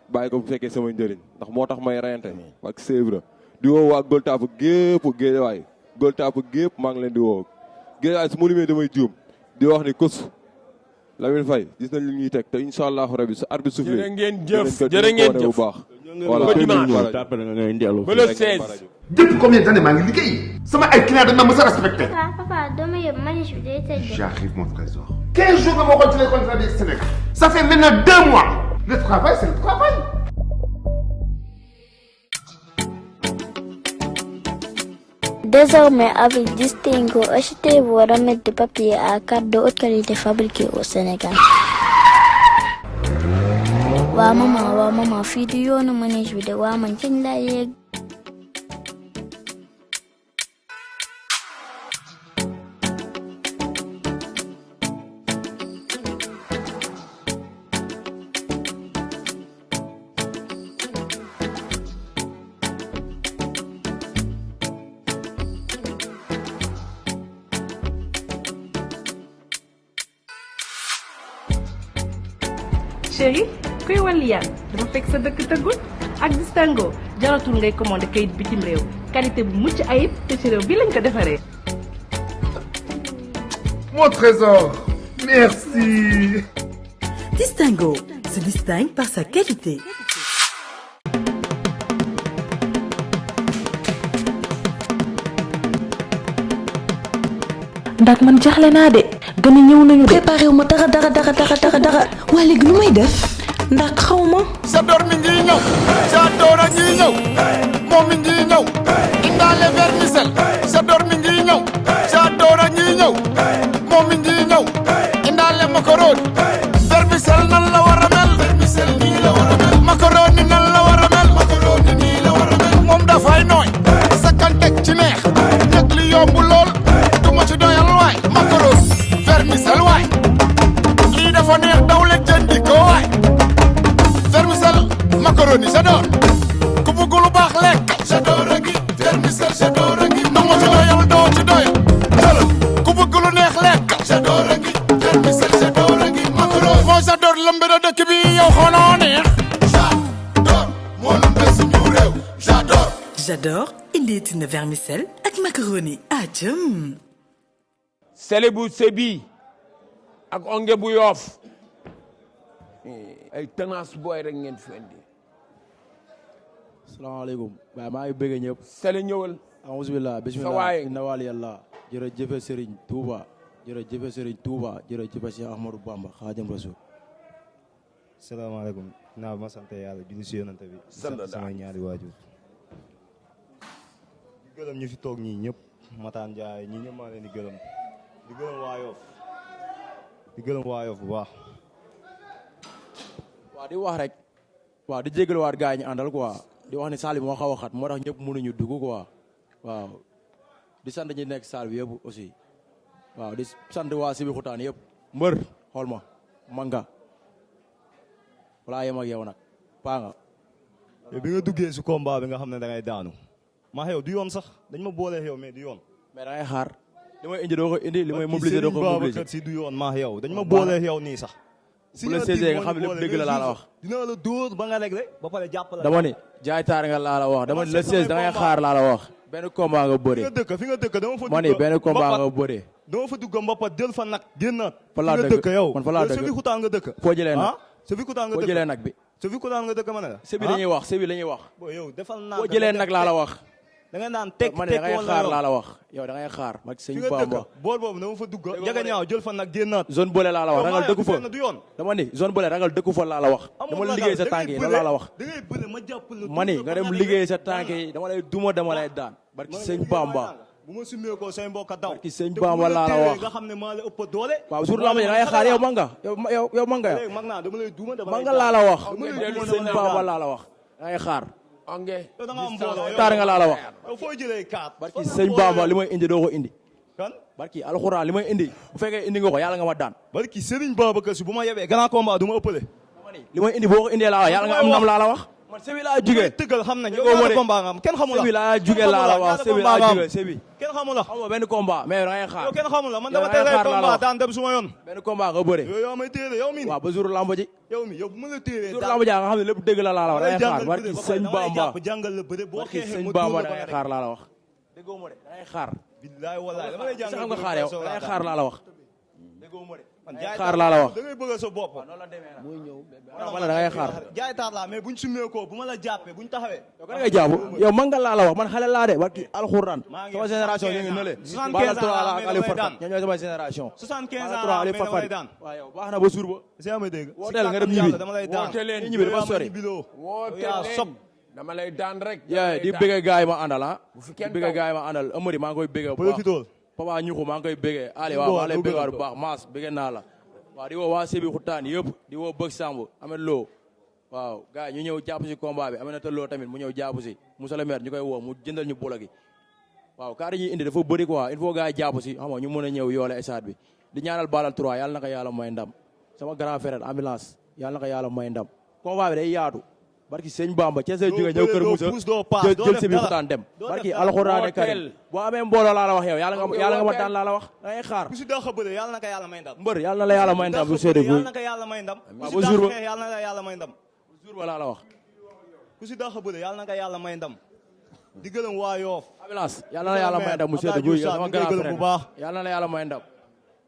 bàyyi ko bu fekkee sama njëriñ ndax moo tax may reyante ak Sèvres di woo waa Goltap gépp Géejawaay Goltap gépp maa ngi leen di woo Géejawaay su ma limee damay juum di wax ni kus Lamine Faye gis nañ li ñuy teg te incha allahu rabi su arbitre soufflé jërë ngeen jëf bu baax voilà ba le 16 depuis combien d'années maa ngi liggéey sama ay clients dañ ma mës a respecté. Papa dama yëg manif bi day tëj. J'arrive mon trésor. 15 jours nga ma waxoon ci les contrats du Sénégal. Ça fait maintenant 2 mois. Le travail c'est le travail. Désormais, avec Distingo, achetez vos remèdes de papier à carte de haute qualité fabriqués au Sénégal. waa maman fii di yoonu manège bi de waa man kañ laa yegg. chéri kuy wàllu yàlla dafa fekk sa dëkk tëggul ak Distingo jaratul ngay commandé kayit bitim réew qualité bu mucc ayib te ci réew bi lañ ko defaree. Mon trésor, merci. Distingo se distingue par sa qualité. ndax man jaxle naa de gën a ñëw nañu de. préparé wu ma dara waa léegi nu may def. ndax xaw ma. J'adore mi ngi ñëw. J'adore a ngi ñëw. moom mi ngi ñëw. indaale vermicelle. J'adore mi ngi ñëw. J'adore a ngi ñëw. moom mi ngi ñëw. indaale macaroni. vermicelle nan la war a mel. vermicelle nii la war a mel. macaroni nan la war a mel. macaroni nii la war a mel. moom dafay nooy. sakkan teg ci neex. nag li yomb lool. du ma ci doyal waay. macaroni. vermicelle waay. lii dafa neex daw leen jëndi ko waay. vermicelle macaroni j'adore. ku bëgg lu baax lekk. j'adore a ngi. vermicelle j'adore a ngi. du ma ci doyal doo ci doyal. jëlal ku bëgg lu neex lekk. j'adore a ngi. vermicelle j'adore a ngi. macaroni moo j'adore lëmbe na dëkk bi yow xanaa neex. j'adore moo lëmbe suñu réew. j'adore. J'adore indeeti na vermicelle ak macaroni ah jëm. sele bu sebi ak onge bu yoof ay tenace booy rek ngeen fi indi. salaamaaleykum waaye maa ngi bëgg ñëpp. sele ñëwal. alhamdulilah bisimilah inna wali yàlla jërëjëf Serigne Touba jërëjëf Serigne Touba jërëjëf Cheikh Ahmadou Bamba Khadim Rasoul. salaamaaleykum naa ma sant yàlla julli si yonante bi. sant samay ñaari waajur. di gërëm ñu fi toog ñii ñëpp Mataan Ndiaye ñii ñëpp maa leen di gërëm. di gërëm waa Yoff di gërëm waa Yoff bu baax. waaw di wax rek. waaw di jégaluwaat gars yi ñu àndal quoi di wax ni saal bi moo xaw a xat moo tax ñëpp mënuñu dugg quoi waaw di sant ñi nekk saal bi yëpp aussi waaw di sant waa Sibi Xutaan yëpp mbër xool ma manga walaa yem ak yow nag paa nga. bi nga duggee si combat bi nga xam ne da ngay daanu maa yow du yoon sax dañ ma boolee yow mais du yoon. mais da ngay xaar. li may indi doo ko indi li may mobiliser doo ko mobiliser si du yoon maa yow dañ ma boolee yow nii sax. bu la séesee nga xam ne lépp dëgg la laa la wax. dina la dóor ba nga réglé ba pare jàppale. dama ni jaay taar nga laa la wax dama ni le 16 da ngay xaar laa la wax. benn combat nga bëree. fi nga dëkk dama fa dugg. ma ni benn combat nga bëree. dama fa dugg mbapat jël fa nag génnaat. fa laa dëkk yow man fa laa dëkk Sébi Xutaan nga dëkk. foo jëlee nag Sébi Xutaan nga foo dëkk jëlee nag bi. Sébi Xutaan nga dëkk ma ne la. Sébi la ñuy wax Sébi la ñuy wax. yow defal naa foo jëlee nag laa la wax. da nga naan teg ma ne da ngay xaar laa la wax yow da ngay xaar. mag sëñ Bamba bool boobu dama fa dugg jaga ñaaw jël fa nag génnaat. zone boole laa la wax ragal dëkku fa du yoon. dama ni zone boole ragal dëkku fa laa la wax. dama liggéey sa tànk yi loolu laa la wax. da ngay bëre ma jàppal la. ma ni nga dem liggéey sa tànk yi dama lay duma dama lay daan. barki sëñ Bamba. bu ma sumee ko say mbokk daw. barki sëñ Bamba laa la wax. nga xam ne maa la ëpp doole. waaw sur la ma da ngay xaar yow manga yow manga yow. mag naa dama lay duma dama manga laa la wax. sëñ Bamba laa la wax da ngay xaar. onge da nga am mbooloo taar nga laa la wax. yow foo jëlee kaat. barki sëñ Bamba li may indi doo ko indi. kan barki alxuraan li may indi bu fekkee indi nga ko yàlla nga ma daan. barki Serigne Babacar Si bu ma yebee grand combat du ma ëppale. li may indi boo ko indee laa wax yàlla nga am ndam laa la wax. man Sébi laa jugee tëggal xam nañ yow ñaata combat nga am kenn xamul la. Sébi laa jugee laa la wax Sébi laa jugee Sébi. kenn xamul la. xamoo benn combat mais da ngay xaar. yow kenn xamul la man dama teel a combat daan dem suma yoon. benn combat nga bëre. yow yaa may téere yow mi. waaw ba jour lamb ji. yow mi yow bu ma la téeree. jour lamb ji nga xam ne lépp dëgg la laa la wax da ngay xaar barki sëñ Bamba. jàngal la bëre boo barki xeexee sëñ Bamba da ngay xaar laa la wax. déggoo ma de da ngay xaar. billaay wallaay dama lay jàngal xam nga xaar yow da ngay xaar laa la wax. déggoo ma de. xaar laa la wax. da ngay bëgg sa bopp. muy ñëw wala da ngay xaar. jaay taar laa mais buñ sumee ko bu ma la jàppee buñ taxawee. yow kan ngay jàpp yow man nga laa la wax man xale laa de barki alxuraan. sama génération ñu ngi nële. 75 ans la mais ak Aliou damay daan. Fatfat ñoo ñooy sama génération. 75 ans Bala mais damay daan. waaw yow baax na ba suur ba. si yaa may dégg. wooteel nga dem ñibbi dama lay daan. woote leen ñibbi dafa sori. woote leen dama lay daan rek. yaa di bëgg gaay ma àndal ah. bu fi di kenn bëgg gaay ma àndal Amady maa ngi koy bëgg bu baax. Papa ñuxu maa ngi koy bëgg Ali waaw maa lay bëgg bu baax Maas bëgg naa la. waaw di woo waa Sébi Xutaan yëpp di woo Bëgg Samb Amet Lo waaw gars yi ñu ñëw jàpp si combat bi Aminata Lo tamit mu ñëw jàpp si Moussa le maire ñu koy woo mu jëndal ñu bolo gi waaw kaa dañuy indi dafa bëri quoi il faut gars yi jàpp si xam nga ñu mën a ñëw yoole stade bi di ñaanal Balal 3 yàlla na ko yàlla may ndam sama grand frère ambulance yàlla na ko yàlla may ndam combat bi day yaatu barki sëñ Bamba Cees jóge ñëw Kër Moussa jël Sébi Xutaan dem barki alxuraan karim boo amee mbooloo laa la wax yow yàlla nga ma daan laa la wax da ngay xaar ku si daax a bëre yàlla na ko yàlla may ndam mbër yàlla na la yàlla may ndam bu seede yàlla na ko yàlla may ndam waaw ba jour ba yàlla na la yàlla may ndam jour ba laa la wax ku si daax a bëre yàlla na ko yàlla may ndam di gërëm waa Yoof ambulance yàlla na la yàlla may ndam bu seede bu sama grand frère bu baax yàlla na la yàlla may ndam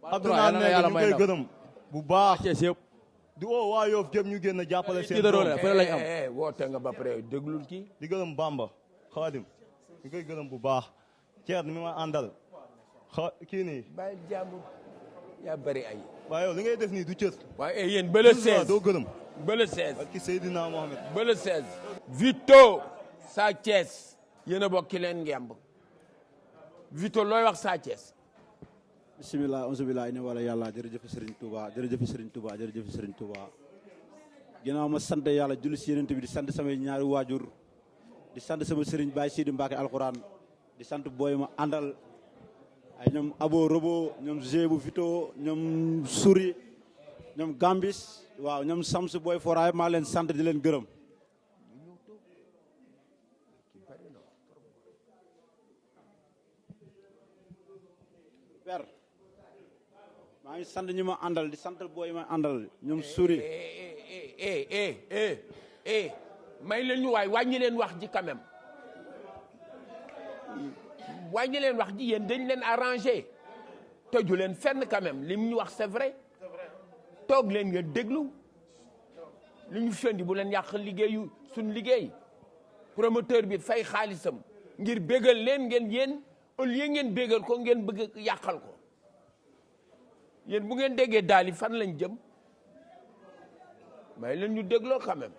Abdoulaye ne ñu koy gërëm bu baax Cees yëpp di woo waa Yoof gépp ñu génn jàppale seen fële lañ am woote nga ba pare déglul kii di gërëm Bamba Xaadim ñu koy gërëm bu baax Ceer mi ma àndal kii nii bàyyi jàmbur yaa bëri ay waaye yow li ngay def nii du cër waaye yéen ba le 16 doo gërëm ba le 16. ak Seydina Mohamed. ba le 16. Vito Sa Thiès yéen a bokki leen ngemb Vito looy wax Sa Thiès. bisimilah ansubilah ine wala yàlla jërëjëf Serigne Touba jërëjëf Serigne Touba jërëjëf Serigne Touba ginnaaw ma sant yàlla julli si yeneen bi di sant samay ñaari waajur di sant sama Serigne Baye Sidi Mbacke alxuraan di sant booy ma àndal ay ñoom Abo Robo ñoom Zébu Vito ñoom Souri ñoom Gambis waaw ñoom Samsu booy foraay maa leen sant di leen gërëm. maa ngi sant ñi ma àndal di sant booy ma àndal ñoom Souri. may leen ñu waay wàññi leen wax ji quand même wàññi leen wax ji yéen dañ leen arrangé tëju leen fenn quand même li mu ñu wax c'est vrai toog leen nga déglu li ñu fendi bu leen yàq liggéeyu suñ liggéey promoteur bi fay xaalisam ngir bégal leen ngeen yéen au lieu ngeen bégal ko ngeen bëgg yàqal ko yéen bu ngeen déggee daal fan lañ jëm may leen ñu dégloo quand même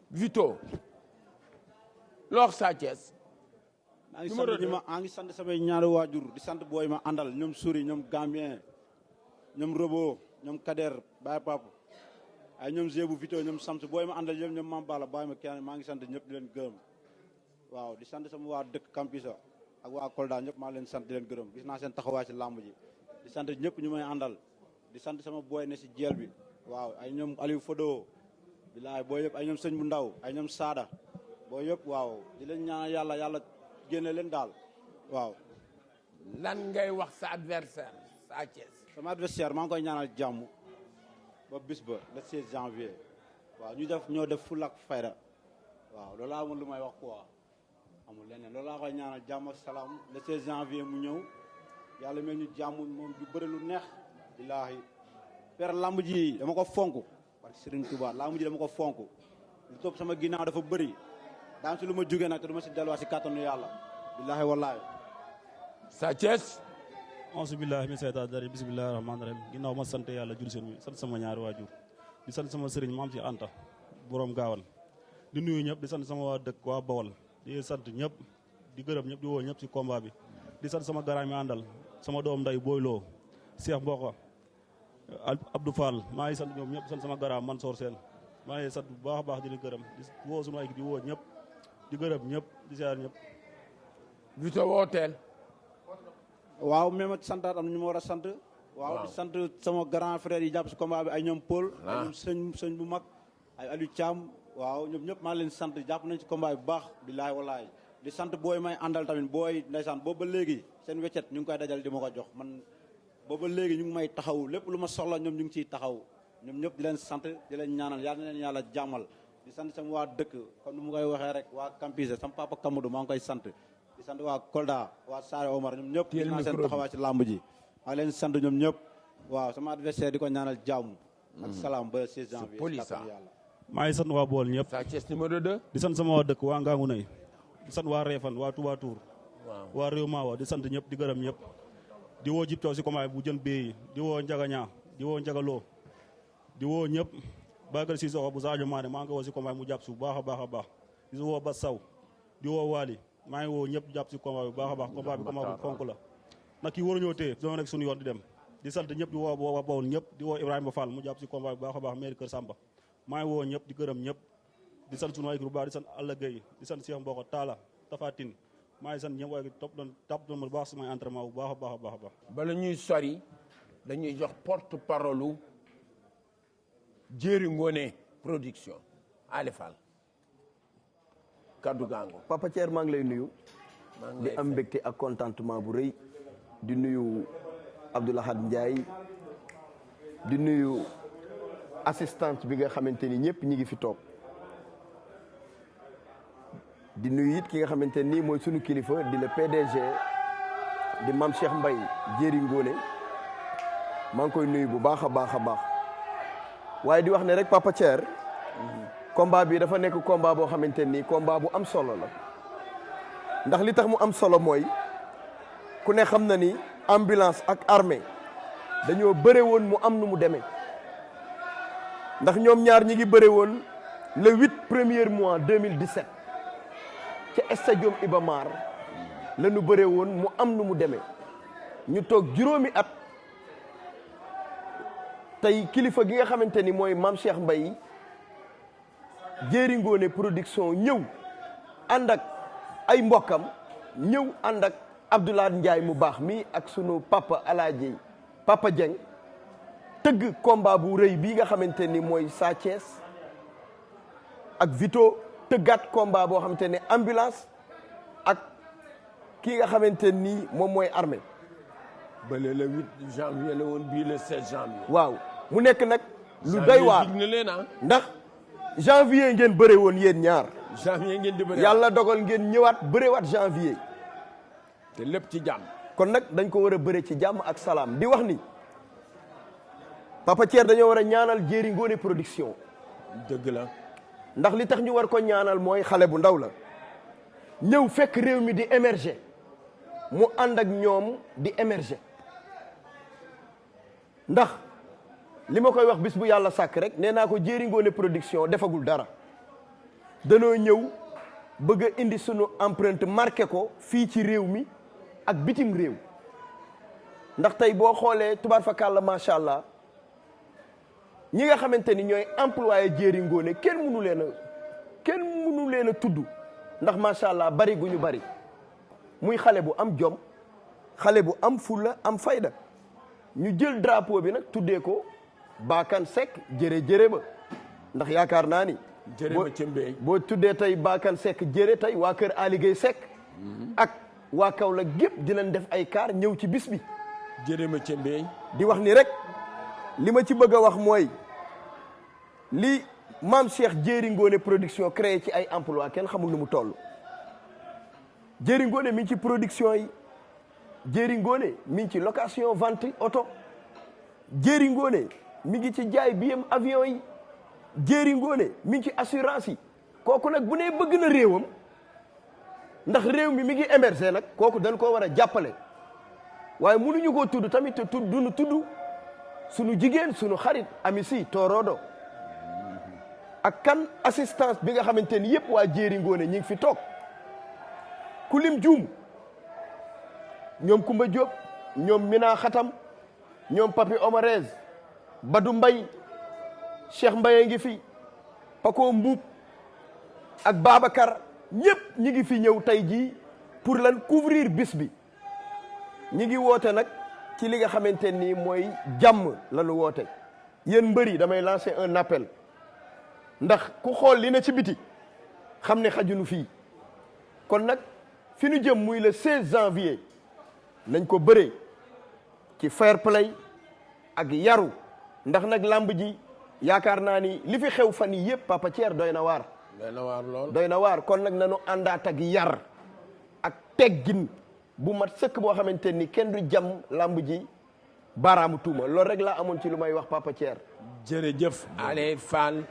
Vito loox Sa Thiès. maa ngi sant ñi maa ngi sant samay ñaari waajur di sant booy ma àndal ñoom Souri ñoom Gambien ñoom Robo ñoom Kader Baye Papa ay ñoom Zébu Vito ñoom Samsu booy ma àndal yëpp ñoom Mambala Baye ma kenn maa ngi sant ñëpp di leen gërëm waaw di sant sama waa dëkk Kampisa ak waa Kolda ñëpp maa leen sant di leen gërëm gis naa seen taxawaay ci làmb ji di sant ñëpp ñu may àndal di sant sama booy ne si jeel bi waaw ay ñoom Aliou Fodo bilaay booy yëpp ay ñoom sëñ bu ndaw ay ñoom Saada booy yëpp waaw di leen ñaanal yàlla génne leen daal waaw. lan ngay wax sa adversaire Sa Thiès. sama adversaire maa ngi koy ñaanal jàmm ba bis ba le 16 janvier waaw ñoo def fulla ak fayda waaw loolu amul lu may wax quoi amul leneen loolu laa koy ñaanal jàmm ak salaam le 16 janvier mu ñëw yàlla mel ñu jàmm moom du bëri lu neex billaahi per lamb ji dama ko fonk parce que Serigne Touba lamb ji dama ko fonk lu topp sama ginnaaw dafa bëri daan si lu ma jógee nag te du ma si delluwaat si kàttanu yàlla billaahi wallaahi. Sa Thiès. auzu billaahi min seytaani rajiim bismillaahi rahmaani rahiim ginnaaw ma sant yàlla jul seen mi sant sama ñaari waajur di sant sama sëriñ maam si Anta borom gaawan di nuyu ñëpp di sant sama waa dëkk waa Bawol di sant ñëpp di gërëm ñëpp di woo ñëpp si combat bi di sant sama garaam mi àndal sama doom nday Boyloo Cheikh Mboko Abdou Fall maa ngi sant ñoom ñëpp sant sama garaam Mansour Sène maa ngi sant bu baax a baax di gërëm di woo sunu ay di woo ñëpp di gërëm ñëpp di siyaar ñëpp. Vito wooteel. waaw même ak santaat am na ñu ma war a sant. waaw di sant sama grand frère yi jàpp si combat bi ay ñoom Paul. ay ñoom sëñ bu mag ay Aliou Thiam. waaw ñoom ñëpp maa leen sant jàpp nañ ci combat bi bu baax billaay wallaay di sant booy may àndal tamit booy ndeysaan boobu ba léegi seen weccet ñu ngi koy dajal di ma ko jox man boobu ba léegi ñu ngi may taxaw lépp lu ma soxla ñoom ñu ngi ciy taxaw ñoom ñëpp di leen sant di leen ñaanal yal na leen yàlla jàmmal di sant sama waa dëkk comme ni mu koy waxee rek waa Campise sama papa Kamadou maa ngi koy sant di sant waa Kolda waa Saare Omar ñoom ñëpp gis naa seen taxawaay ci làmb ji maa ngi leen sant ñoom ñëpp waaw sama adversaire di ko ñaanal jàmm ak salaam ba 16 janvier yàlla maa ngi sant waa Bool ñëpp. Sa Thiès numéro 2. di sant sama waa dëkk waa Ngangu Nay di sant waa Réfane waa Touba Tour. waa Réew Maawa di sant ñëpp di gërëm ñëpp. di woo Jib Taw si combat bu jën bee di woo Njagaña di woo Njagaloo di woo ñëpp Bagal si soxo bu Sadio Mané maa ngi woo si combat mu jàpp si bu baax a baax a baax di woo Bas Saw di woo Waly maa ngi woo ñëpp jàpp si combat bi bu baax a baax combat bi combat bu fonk la nag kii waruñoo téye dama nekk suñu yoon di dem di sant ñëpp di woo waa Bawol ñëpp di woo Ibrahima Fall mu jàpp si combat bi bu baax a baax mairie Kër Samba maa ngi woo ñëpp di gërëm ñëpp di sant sunu ay bu baax di sant Alla Gueye di sant Cheikh Mboko Talla Tafatine maa ngi sant ñëpp waaye topp doon bu baax samay entraînement bu baax a baax a baax a baax. bala ñuy sori dañuy jox porte parole Jéeri Ngoné production Ali Fall kaddu gaango. Papa Thier maa ngi lay nuyu. di am mbégte ak contentement bu rëy di nuyu Abdoulahad Ndiaye di nuyu assistante bi nga xamante ni ñëpp ñi ngi fi toog di nuyu it ki nga xamante ni mooy sunu kilifa di le PDG di Mame Cheikh Mbaye Jéeri Ngoné maa ngi koy nuyu bu baax a baax a baax waaye di wax ne rek Papa Thier combat bi dafa nekk combat boo xamante ni combat bu am solo la ndax li tax mu am solo mooy ku ne xam na ni ambulance ak armée dañoo bëre woon mu am nu mu demee ndax ñoom ñaar ñi ngi bëre woon le 8 premier mois 2017 ca stadium Iba Mar la ñu bëre woon mu am nu mu demee ñu toog juróomi at tey kilifa gi nga xamante ni mooy Mame Cheikh Mbaye Jéeri Ngoone production ñëw ànd ak ay mbokkam ñëw ànd ak Abdoulaye Ndiaye mu baax mi ak sunu papa Alaaji Papa Dieng tëgg combat bu rëy bii nga xamante ni mooy Sa Thiès ak Vito tëggaat combat boo xamante ni ambulance ak kii nga xamante ni moom mooy armée bële le 8 janvier la woon bii le 16 janvier. waaw mu nekk nag lu doy waar ndax janvier ngeen bëre woon yéen ñaar. janvier ngeen di bëre yàlla dogal ngeen ñëwaat bërewaat janvier. te lépp ci jàmm. kon nag dañ ko war a bëre ci jàmm ak salaam di wax ni Papa Thier dañoo war a ñaanal Jéeri Ngoone production. dëgg la. ndax li tax ñu war ko ñaanal mooy xale bu ndaw la ñëw fekk réew mi di émerger mu ànd ak ñoom di émerger ndax li ma koy wax bis bu yàlla sàkk rek nee naa ko Jéeri Ngoone production defagul dara danoo ñëw bëgg a indi sunu empreinte marqué ko fii ci réew mi ak bitim réew ndax tey boo xoolee tubaar fa kàlla macha allah ñi nga xamante ni ñooy employé Jéeri Ngoone kenn mënu leen a tudd ndax macha allah bari gu ñu bari muy xale bu am jom xale bu am fulla am fayda ñu jël drapeau bi nag tuddee ko Bakane Seck jërë ba ndax yaakaar naa ni boo tuddee tey Bakane Seck jërë tey waa kër Ali Gueye Seck ak waa Kaolack gépp dinañ def ay kaar ñëw ci bis bi jërë ma cëmbee di wax ni rek li ma ci bëgg a wax mooy li Mame Cheikh Jéeri Ngoone production créé ci ay emploi kenn xamul nu mu toll Jéeri Ngoone mi ngi ci production yi Jéeri Ngoone mi ngi ci location vente oto Jéeri Ngoone mi ngi ci jaay biyam avion yi Jéeri Ngoone mi ngi ci assurance yi kooku nag bu nee bëgg na réewam ndax réew mi ngi émerger nag kooku dañ koo war a jàppale waaye mënuñu koo tudd tamit te duñu tudd sunu jigéen sunu xarit ami si Torodo ak kan assistance bi nga xamante ni yëpp waa Jéeri Ngoone ñi ngi fi toog ku lim juum ñoom Kumba Diop ñoom Mina Xatam ñoom Papi Omarez Badou Mbay Cheikh Mbaye ngi fi Paco Mbuub ak Babacar ñëpp ñi ngi fi ñëw tey jii pour lan couvrir bis bi ñi ngi woote nag ci li nga xamante ni mooy jàmm la ñu woote yéen mbëri damay lancer un appel ndax ku xool li na ci biti xam ne xajunu fii kon nag fi ñu jëm muy le 16 janvier nañ ko bëree ci fair play ak yaru ndax nag làmb ji yaakaar naa ni li fi xew fan yi yëpp Papa Thier doy na waar lool doy na waar kon nag nañu àndaat ak yar ak teggin bu mat sëkk boo xamante ni kenn du jam làmb ji baaraamu tuuma loolu rek laa amoon ci lu may wax Papa Thier jërëjëf Allé Fall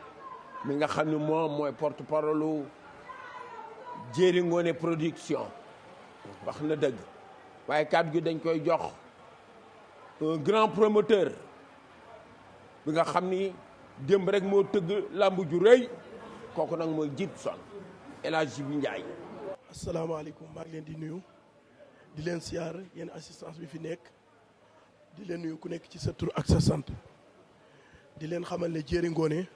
mi nga xam ne moom mooy porte parole Jéeri Ngoone production wax na dëgg waaye kàddu gi dañ koy jox un grand promoteur bi nga xam ni démb rek moo tëgg làmb ju rëy kooku nag mooy Djibson El Hadji bi Ndiaye. asalaamaaleykum maa ngi leen di nuyu di leen siyaar yéen assistance bi fi nekk di leen nuyu ku nekk ci sa tur ak sa sant di leen xamal ne Jéeri Ngoone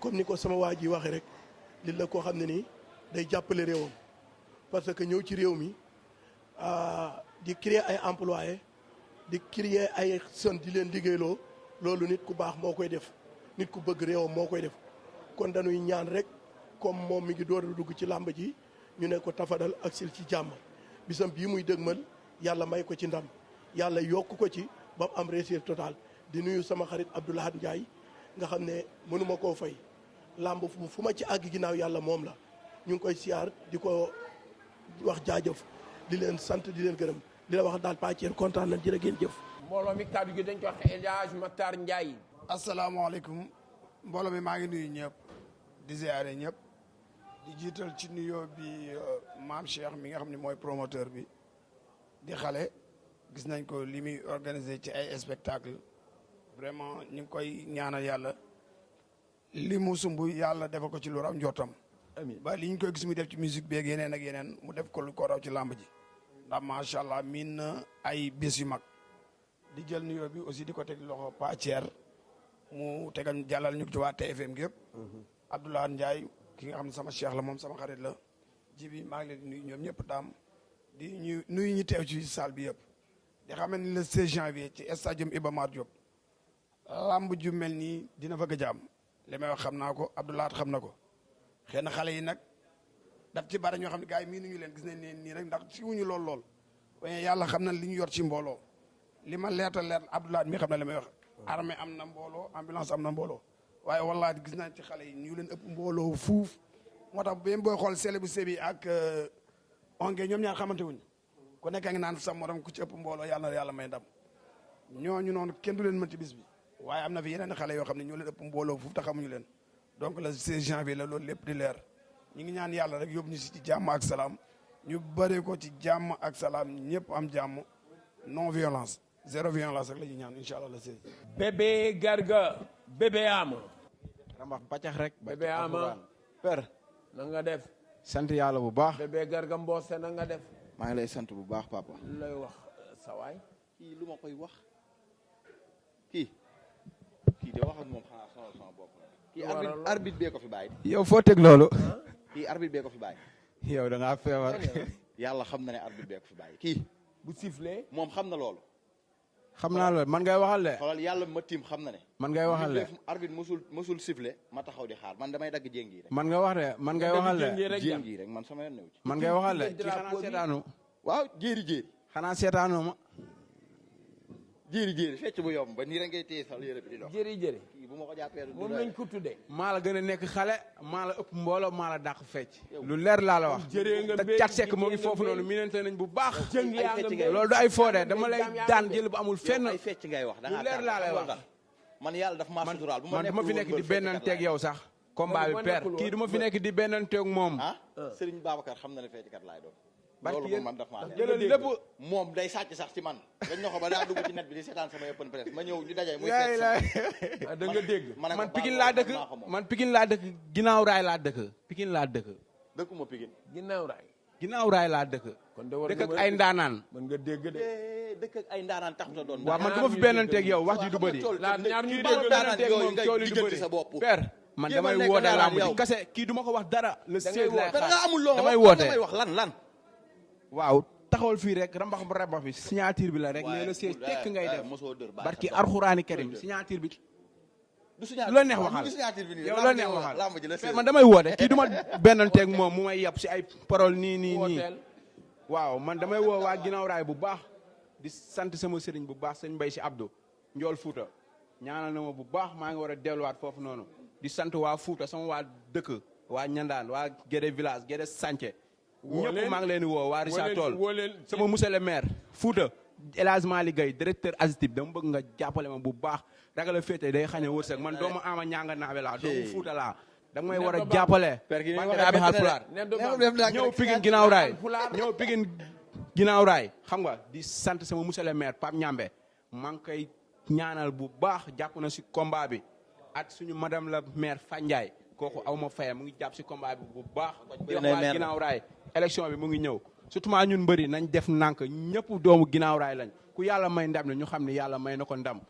comme ni ko sama waa ji waxee rek li la koo xam ne nii day jàppale réewam parce que ñëw ci réew mi di créer ay employés di créer ay jeunes di leen liggéeyloo loolu nit ku baax moo koy def nit ku bëgg réewam moo koy def kon dañuy ñaan rek comme moom mi ngi door a dugg ci làmb ji ñu ne ko tafadal ak sil ci jàmm bisam bii muy dëgmal yàlla may ko ci ndam yàlla yokk ko ci ba mu am réussite total di nuyu sama xarit Abdoulaye Ndiaye nga xam ne mënuma koo fay làmb fu ma ci àgg ginnaaw yàlla moom la ñu ngi koy siyaar di ko wax jaajëf di leen sant di leen gërëm di la wax daal Papa Thier kontaan nañ jërë ngeen jëf. mbooloo mi kàddu gi dañ ko wax El Hadji Matar Ndiaye. asalaamaaleykum mbooloo mi maa ngi nuyu ñëpp di ziare ñëpp di jiital ci nuyoo bi Mame Cheikh mi nga xam ne mooy promoteur bi di xale gis nañ ko li muy organisé ci ay spectacle vraiment ñu ngi koy ñaanal yàlla li mu sumb yàlla defal ko ci lu raw njortam. amiin ba li ñu koy gis muy def ci musique beeg yeneen ak yeneen mu def ko lu ko raw ci làmb ji ndax macha allah miin na ay bés yu mag di jël nuyoo bi aussi di ko teg loxo Pa Thier mu tegal jàllal ñu ci waa TFM gépp Abdoulaye Ndiaye ki nga xam ne sama cheikh la moom sama xarit la jibi maa ngi leen di nuyu ñoom ñëpp daam di nuyu ñu teew ci salle bi yëpp di xam ne le 16 janvier ci stadium Iba Mar Diop lamb ju mel nii dina fa gëj a am li may wax xam naa ko Abdoulaye xam na ko xëy na xale yi nag daf ci bari ñoo xam ne gars yi mii nu ñu leen gis nañ ne nii rek ndax si wuñu lool waaye yàlla xam na li ñu yor ci mbooloo li ma leer Abdoulaye mi xam na li may wax armée am na mbooloo ambulance am na mbooloo waaye wallaahi gis naa ci xale yi ñu leen ëpp mbooloo fuuf moo tax ba booy xool Célébou Sébi ak onge ñoom ñaar xamante wuñ ku nekk ngi naan sa morom ku ci ëpp mbooloo yàlla na yàlla may ndam ñooñu noonu kenn du leen mën ci bis bi waaye am na fi yeneen xale yoo xam ne ñoo leen ëpp mbooloo fuuf te xamuñu leen donc le 16 janvier la loolu lépp di leer ñu ngi ñaan yàlla rek yóbbu ñu si ci jàmm ak salaam ñu bëree ko ci jàmm ak salaam ñëpp am jàmm non violence zéro violence rek la ñuy ñaan incha allah le 16. bébé Garga bébé Ama. rambax bàccax rek. bébé Ama per na nga def. sant yàlla bu baax. bébé Garga Mbossé na nga def. maa ngi lay sant bu baax papa. lay wax sawaay. kii lu ma koy wax kii de wax ak moom xanaa sama bopp la. kii arbitre bee ko fi bàyyi. yow foo teg loolu. kii arbitre bee ko fi bàyyi. yow da ngaa feebar. yàlla xam na ne arbitre bee ko fi bàyyi kii. bu sifflé moom xam na loolu. xam naa loolu man ngay waxal de. xoolal yàlla ma tiim xam na ne. man ngay waxal de arbitre musul sifflé ma taxaw di xaar man damay dagg jéngi rek. man nga wax de man ngay waxal de jéngi rek man sama yoon newu ci. man ngay waxal de kii xanaa seetaanu. waaw jéeri. xanaa seetaanu ma. jéeri fecc bu yomb ba nii rek ngay téye sal yére bi di dox. jéeri kii bu ma ko jàppee moom lañ ko tuddee. maa la gën a nekk xale maa la ëpp mbooloo maa la dàq fecc. lu leer laa la wax. te cat sekk moo ngi foofu noonu miinante nañ bu baax. loolu du ay foode dama lay daan jël bu amul fenn. ay fecc ngay wax lu leer laa lay wax. man yàlla daf maa suturaal bu ma man du ma fi nekk di bennanteeg yow sax. combat bi père kii du ma fi nekk di bennanteeg moom. Serigne Babacar xam na ne fecckat laay doon. loolu moom man daf maa jëlal lépp moom day sàcc sax ci man dañ ñoo ko ba daa dugg ci net bi di seetaan sama open press ma ñëw ñu daje muy da nga dégg man Pikine laa dëkk man Pikine laa dëkk ginnaaw raay laa dëkk Pikine laa dëkk dëkkuma Pikine ginnaaw raay laa dëkk kon da war dëkk ak ay ndaanaan mën nga dégg de dëkk ak ay ndaanaan taxuta doon waaw man du ma fi bennanteeg yow wax ji du bëri ñaar ñu bennanteeg moom coow li du bëri père man damay woote lamb ji kase kii du ma ko wax dara le 16 lay xaar damay woote wax lan waaw taxawal fii rek rambax bu rabax bi signature bi la rek mais le siège tekk ngay def barki arxuraani karim signature bi lu la neex waxal yow la neex waxal man damay woote kii du ma bennanteeg moom mu may yàpp si ay parole nii waaw man damay woo waa ginnaaw raay bu baax di sant sama sëriñ bu baax sëñ Mbay si Abdou Njool Fuuta ñaanal na ma bu baax maa ngi war a delluwaat foofu noonu di sant waa Fuuta sama waa dëkk waa Ñandaan waa Gédé village Gédé Santé ñëpp maa ngi leen di woo waa Richard Toll sama monsieur le maire Fouta El Hadj Malick Gueye directeur ASTIP dama bëgg nga jàppale ma bu baax ragal a féete day xañe wërsëg man doomu ama ñanga naawe laa doomu Fouta laa da nga may war a jàppale bandiraaɓe Haalpulaar ñëw Pikine ginnaaw raay ñëw Pikine ginnaaw raay xam nga di sant sama monsieur le maire Pape Ñambe maa ngi koy ñaanal bu baax jàpp na si combat bi ak suñu madame la maire Fandiaye kooku aw ma fayam mu ngi jàpp si combat bi bu baax di wax waa ginnaaw raay élection bi mu ngi ñëw surtout maa ñun mbëri nañ def nànk ñëpp doomu ginnaaw raay lañ ku yàlla may ndam ne ñu xam ne yàlla may na ko ndam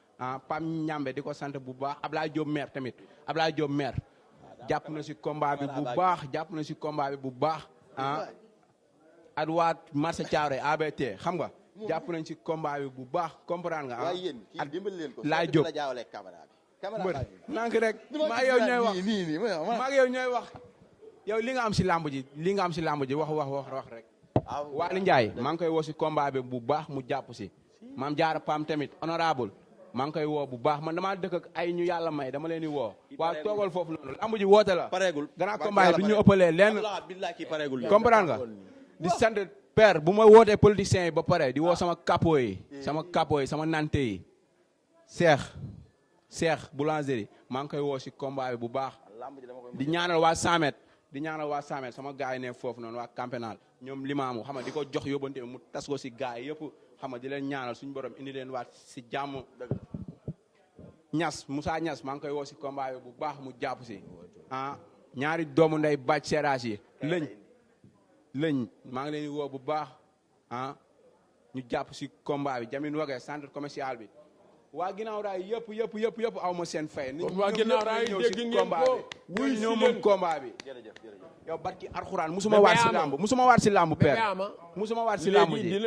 Pam Ñambe di ko sant bu baax Ablaye Diop maire tamit Ablaye Diop maire jàpp na si combat bi bu baax jàpp na si combat bi bu baax ak waa marché Thiaroye ABT xam nga jàpp nañ si combat bi bu baax comprendre nga ak Laay Diop mbër nank rek maa yow ñooy wax maa yow ñooy wax yow li nga am si làmb ji wax rek Waly Ndiaye maa ngi koy woo si combat bi bu baax mu jàpp si maam Jaara Pam tamit honorable maa ngi koy woo bu baax man damaa dëkk ak ay ñu yàlla may dama leen di woo waaw toogal foofu noonu làmb ji woote la gannaaw combat yi du ñu ëppalee lenn comprendre nga di sant père bu ma wootee politiciens yi ba pare di woo sama capot yi sama nante yi Cheikh boulangerie maa ngi koy woo si combat bi bu baax di ñaanal waa 100 mètres sama gars yi ne foofu noonu waa campénal ñoom limaamu xam nga di ko jox yóbbante mu tas ko si gars yi yëpp xam nga di leen ñaanal suñu borom indi leen waat si jàmm Ñas Moussa Ñas maa ngi koy woo si combat bi bu baax mu jàpp si ñaari doomu ndey bàcc seeraas yi lëñ maa ngi leen di woo bu baax ñu jàpp si combat bi Jamin Wage centre commercial bi waa ginnaaw raay yëpp aw ma seen fay waa ginnaaw raay dégg ngeen ko wuy ñoo moom combat bi yow barki arxuraan musuma waat si lamb père musuma waat si lamb ji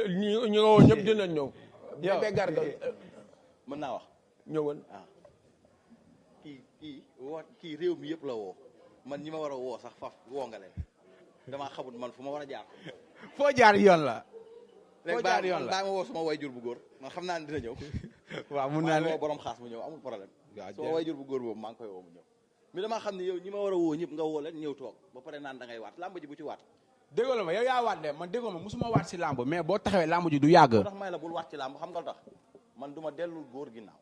ñu woo ñëpp dinañ ñëw bébé garga mën naa wax ñëwal kii réew mi yëpp la woo man ñi ma war a woo sax faf woo nga leen damaa xamut man fu ma war a jaar foo jaar yoon la léegi baa ma woo sama wayjur bu góor man xam naa ne dina ñëw waaw mun naa woo borom xaas mu ñëw amul problème sama wayjur bu góor boobu maa ngi koy woo mu ñëw mi damaa xam ne yow ñi ma war a woo ñëpp nga woo leen ñëw toog ba pare naan da ngay waat lamb ji bu ci waat déggoo la ma yow yaa waat de man déggoo ma musuma waat si lamb mais boo taxawee lamb ji du yàgg tax may la bul waat ci lamb xam nga lu tax man du ma dellul góor ginnaaw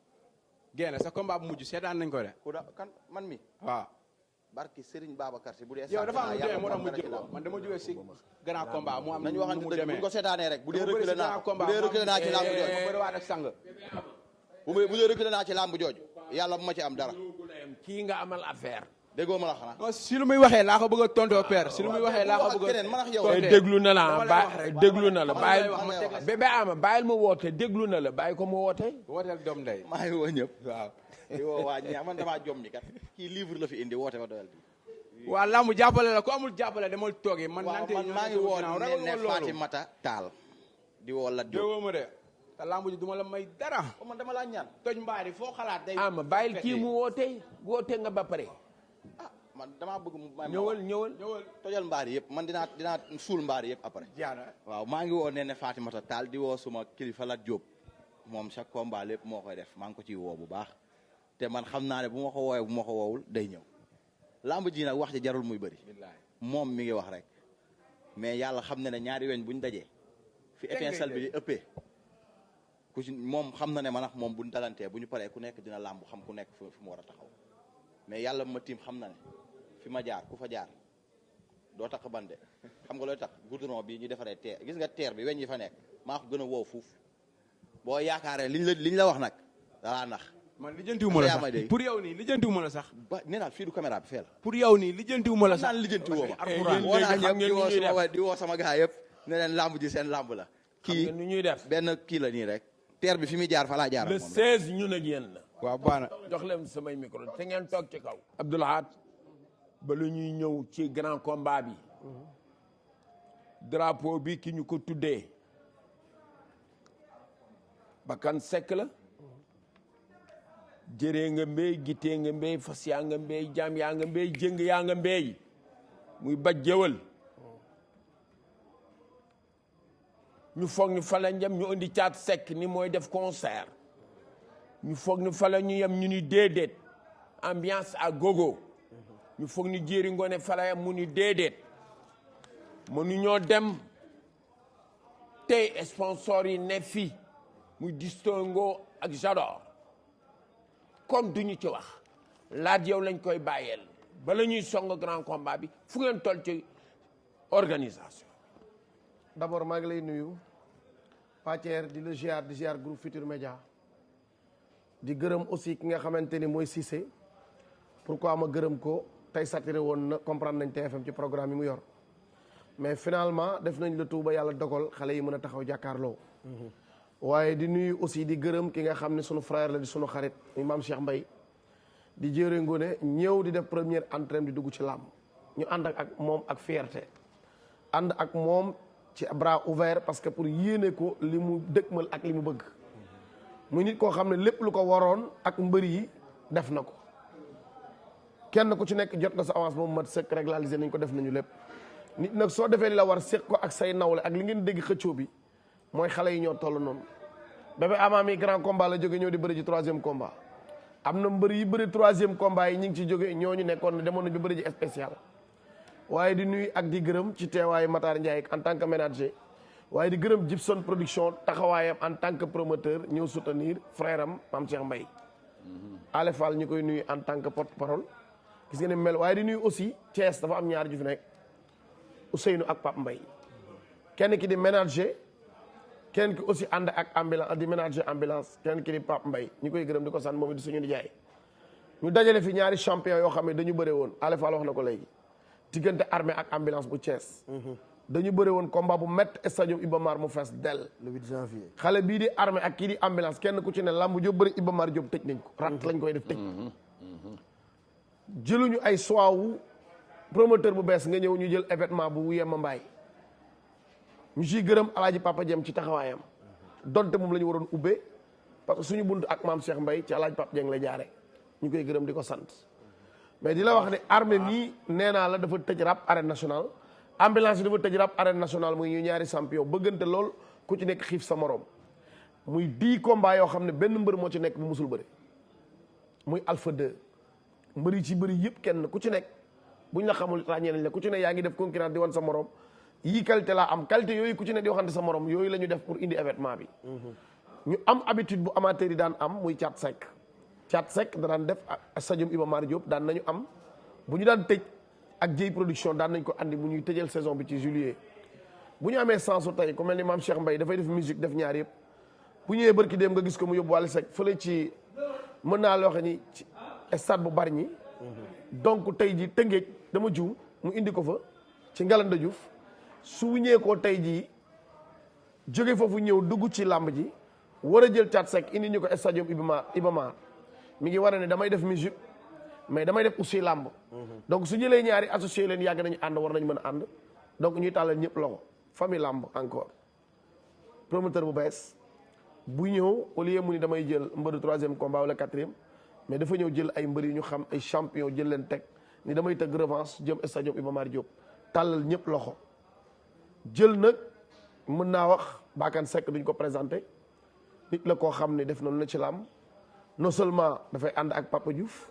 génn sa combat bu mujj seetaan nañ ko de ku da kan man mi waaw barki Serigne Babacar si bu dee yow dafa am lu demee moo tax mu jël man dama jógee si grand combat mu am nañu waxante mu dëgg demee buñ ko seetaanee rek bu dee reculé naa ci lamb jooju ma bëri waat ak sang bu dee reculé naa ci lamb jooju yàlla bu ma ci am dara kii nga amal affaire déggoo ma la xanaa si lu muy waxee laa ko bëgg a tontoo père si lu muy waxee laa ko bëgg a déglu na la bàyyi bébé ama bàyyil ma woote déglu na la bàyyi ko mu woote wooteel doom ndey maa ngi woo ñëpp waaw di woo waa ñaa man damaa jom ni kat kii livre la fi indi woote ma doyal bi waa lamb jàppale la ku amul jàppale demal toogee man maa ngi woo ne Fatimata Tall di woo Lat Diop ma de te lamb ji duma la may dara man dama laa ñaan toj mbaari foo xalaat day ama bàyyil kii mu woote nga ba pare man damaa bëgg mu ñëwal tojal mbaari yëpp man dinaa suul mbaari yëpp après waaw maa ngi woo ne Fatimata Tall di woo suma kilifa Lat Diop moom chaque combat lépp moo koy def maa ngi ko ciy woo bu baax te man xam naa ne bu ma ko woowee bu ma ko woowul day ñëw lamb ji nag wax ji jarul muy bëri moom mi ngi wax rek mais yàlla xam na ne ñaari weñ buñ dajee fi étincelle bi di ëppee ku ci moom xam na ne man ak moom buñ dalantee bu ñu paree ku nekk dina lamb xam ku nekk fi mu war a taxaw mais yàlla ma tiim xam na ne fi ma jaar ku fa jaar doo tax bande xam nga looy tax goudron bi ñu defaree teer gis nga teer bi weñ yi fa nekk maa ko gën a wow fuuf boo yaakaaree liñ la wax nag dalaa nax man lijjantiwuma la sax pour yow nii lijjantiwuma la sax ba nee naa fii du caméra bi fee la pour yow nii lijjantiwuma la sax naan lijjantiwoo ma di woo sama gars yëpp ne leen lamb ji seen lamb la kii nu ñuy def benn kii la nii rek teer bi fi muy jaar fa laa jaar le 16 ñun ak yéen la waaw baana jox leen samay micro te ngeen toog ci kaw Abdoulahat ba lu ñuy ñëw ci grand combat bi drapeau bi ki ñu ko tuddee Bakkan Seck la jëree nga mbéy gitee nga mbéy fas yaa nga mbéy jaam yaa nga mbéy jëng yaa nga mbéy muy baj jëwal ñu foog ni fa la njëm ñu indi Caat Seck ni mooy def concert ñu foog ni fa la ñu yem ñu ni déedéet ambiance à gogo ñu foog ni Jéeri Ngoone fa la yem mu ni déedéet mënu ñoo dem tey sponsor yi ne fii muy Distingo ak Jador comme duñu ci wax laaj yow lañ koy bàyyeel bala ñuy song grand combat bi fu ngeen toll ci organisation. d'abord maa ngi lay nuyu Pathier di la ziar di ziar groupe Futur Média di gërëm aussi ki nga xamante ni mooy Cissé pourquoi ma gërëm ko tey saturé woon na comprendre nañ TFM ci programme yi mu yor mais finalement def nañ le tout ba yàlla dogal xale yi mën a taxaw jàkkaarloo. waaye di nuyu aussi di gërëm ki nga xam ne sunu frère la di sunu xarit muy maam Cheikh Mbaye di Jéeri Ngoone ñëw di def première entraînement di dugg ci làmb ñu ànd ak moom ak fierté ànd ak moom ci bras ouvert parce que pour yéene ko li mu dëkkmal ak li mu bëgg muy nit koo xam ne lépp lu ko waroon ak mbër yi def na ko kenn ku ci nekk jot nga sa avance moom mat sëkk régulariser nañ ko def nañu lépp nit nag soo defee li la war séq ko ak say nawle ak li ngeen dégg xëccoo bi mooy xale yi ñoo toll noonu Bébé Ama mi grand combat la jóge ñëw di bëri ci 3e combat am na mbër yi bëri 3e combat yi ñu ngi ci jóge ñooñu nekkoon demoon nañu bëri ji spécial waaye di nuyu ak di gërëm ci teewaayu Matar Ndiaye en tant que manager waaye di gërëm Gibson production taxawaayam en tant que promoteur ñëw soutenir frère am Mame Cheikh Mbaye Ale Fall ñu koy nuyu en tant que porte parole gis nga ne mel waaye di nuyu aussi Thiès dafa am ñaar ju fi nekk Ousseynou ak Pape Mbaye kenn ki di manager kenn ki aussi ànd ak ambulance di ménager ambulance kenn ki di Pape Mbaye ñu koy gërëm di ko sant moom it di suñu nijaay ñu dajale fi ñaari champion yoo xam ne dañu bëre woon Ale Fall wax na ko léegi diggante armée ak ambulance bu Thiès dañu bëre woon combat bu métti stadium Iba Mar mu fees dell le 8 janvier xale bii di armée ak kii di ambulance kenn ku ci ne lamb jo bëri Iba Mar Diop tëj nañ ko rat lañ koy def tëj jëluñu ay choix wu promoteur bu bees nga ñëw ñu jël événement bu Yemma Mbaye ñu ciy gërëm alaaji Papa Dieng ci taxawaayam donte moom la ñu waroon ubbee parce que suñu bunt ak maam Cheikh Mbaye ci alaaji Papa Dieng la jaare ñu koy gërëm di ko sant mais di la wax ne armée nii nee naa la dafa tëj rap arène nationale ambulance dafa tëj rap arène nationale muy ñu ñaari champion bëggante lool ku ci nekk xiif sa morom muy 10 combats yoo xam ne benn mbër moo ci nekk bu musul bëri muy Alpha 2 mbër yi ci bëri yëpp kenn ku ci nekk buñ la xamul ràññee nañ la ku ci ne yaa ngi def concurrence di wan sa morom yii qualité laa am qualité yooyu ku ci ne di waxante sa morom yooyu la ñu def pour indi événement bi ñu am habitude bu amateur yi daan am muy Thiat Seck da daan def stadium Iba Mar Diop daan nañu am bu ñu daan tëj ak Dieye production daan nañ ko andi bu ñuy tëjal saison bi ci juillet bu ñu amee sensu tey ku mel ni maam Cheikh Mbaye dafay def musique def ñaar yëpp bu ñëwee barki dem nga gis ko mu yóbbu Wally Seck fële ci mën naa la waxe ni ci stade bu Bargny donc tey ji Tëngéej dama juum mu indi ko fa ci Ngalandou Diouf su ñëwee ko tey jii jóge foofu ñëw dugg ci làmb ji war a jël Thiat Seck indi ñu ko stadium Iba Mar mi ngi war a ne damay def musique mais damay def aussi làmb donc su jëlee ñaari associé leen yàgg nañu ànd war nañu mën a ànd donc ñuy tàllal ñëpp loxo famille làmb encore promoteur bu bees bu ñëw au lieu mu ni damay jël mbëru 3e combat wala 4e mais dafa ñëw jël ay mbër yi ñu xam ay champion jël leen teg ni damay tëgg revanche jëm stadium Iba Mar Diop tàllal ñëpp loxo jël nag mën naa wax Bakane Seck duñ ko présenté nit la koo xam ne def noonu na ci làmb non seulement dafay ànd ak Papa Diouf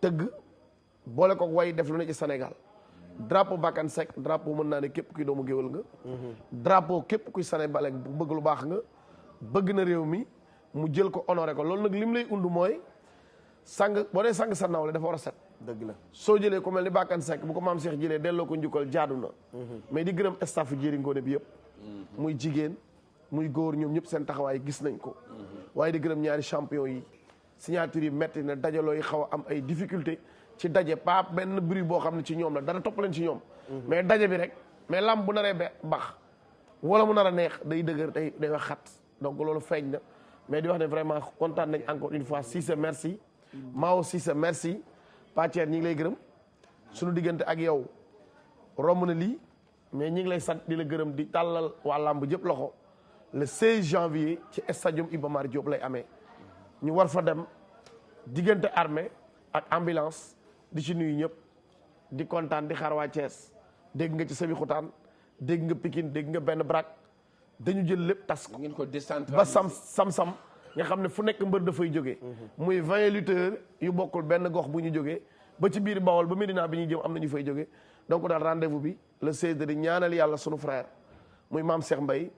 tëgg boole ko way def lu ne ci Sénégal drapeau Bakane Seck drapeau mën naa ne képp kuy doomu géwél nga drapeau képp kuy sénégalais bu bëgg lu baax nga bëgg na réew mi mu jël ko honoré ko loolu nag lim lay und mooy sang boo dee sang sa nawle dafa war a set dëgg la soo jëlee ku mel ni Bakane Seck bu ko maam Cheikh jëlee delloo ko njukkal jaadu na mais di gërëm staff Jëri Ngoone bi yëpp muy jigéen muy góor ñoom ñëpp seen taxawaay gis nañ ko waaye di gërëm ñaari champion yi signature yi metti na dajaloo yi xaw a am ay difficulté ci daje pas benn bruit boo xam ne ci ñoom la dara topp leen ci ñoom mais daje bi rek mais lamb bu naree bax wala mu nar a neex day dëgër day wax xat donc loolu feeñ na mais di wax ne vraiment kontaan nañ encore une fois Cissé merci Mao Cissé merci Pathier ñi ngi lay gërëm suñu diggante ak yow romb na lii mais ñi ngi lay sant di la gërëm di tàllal waa lamb jëpp loxo le 16 janvier ci stadium Iba Mar Diop lay amee ñu war fa dem diggante armée ak ambulance di ci nuyu ñëpp di kontaan di xaar waa Thiès dégg nga ci Sébi Xutaan dégg nga Pikine dégg nga benn brak dañu jël lépp tas ko ba sam nga xam ne fu nekk mbër dafay jógee muy 20 lutteurs yu bokkul benn gox bu ñu jógee ba ci biir Bawol ba Médina bi ñuy jëm am na ñu fay jógee donc daal rendez-vous bi le 16 di ñaanal yàlla sunu frère muy maam Cheikh Mbaye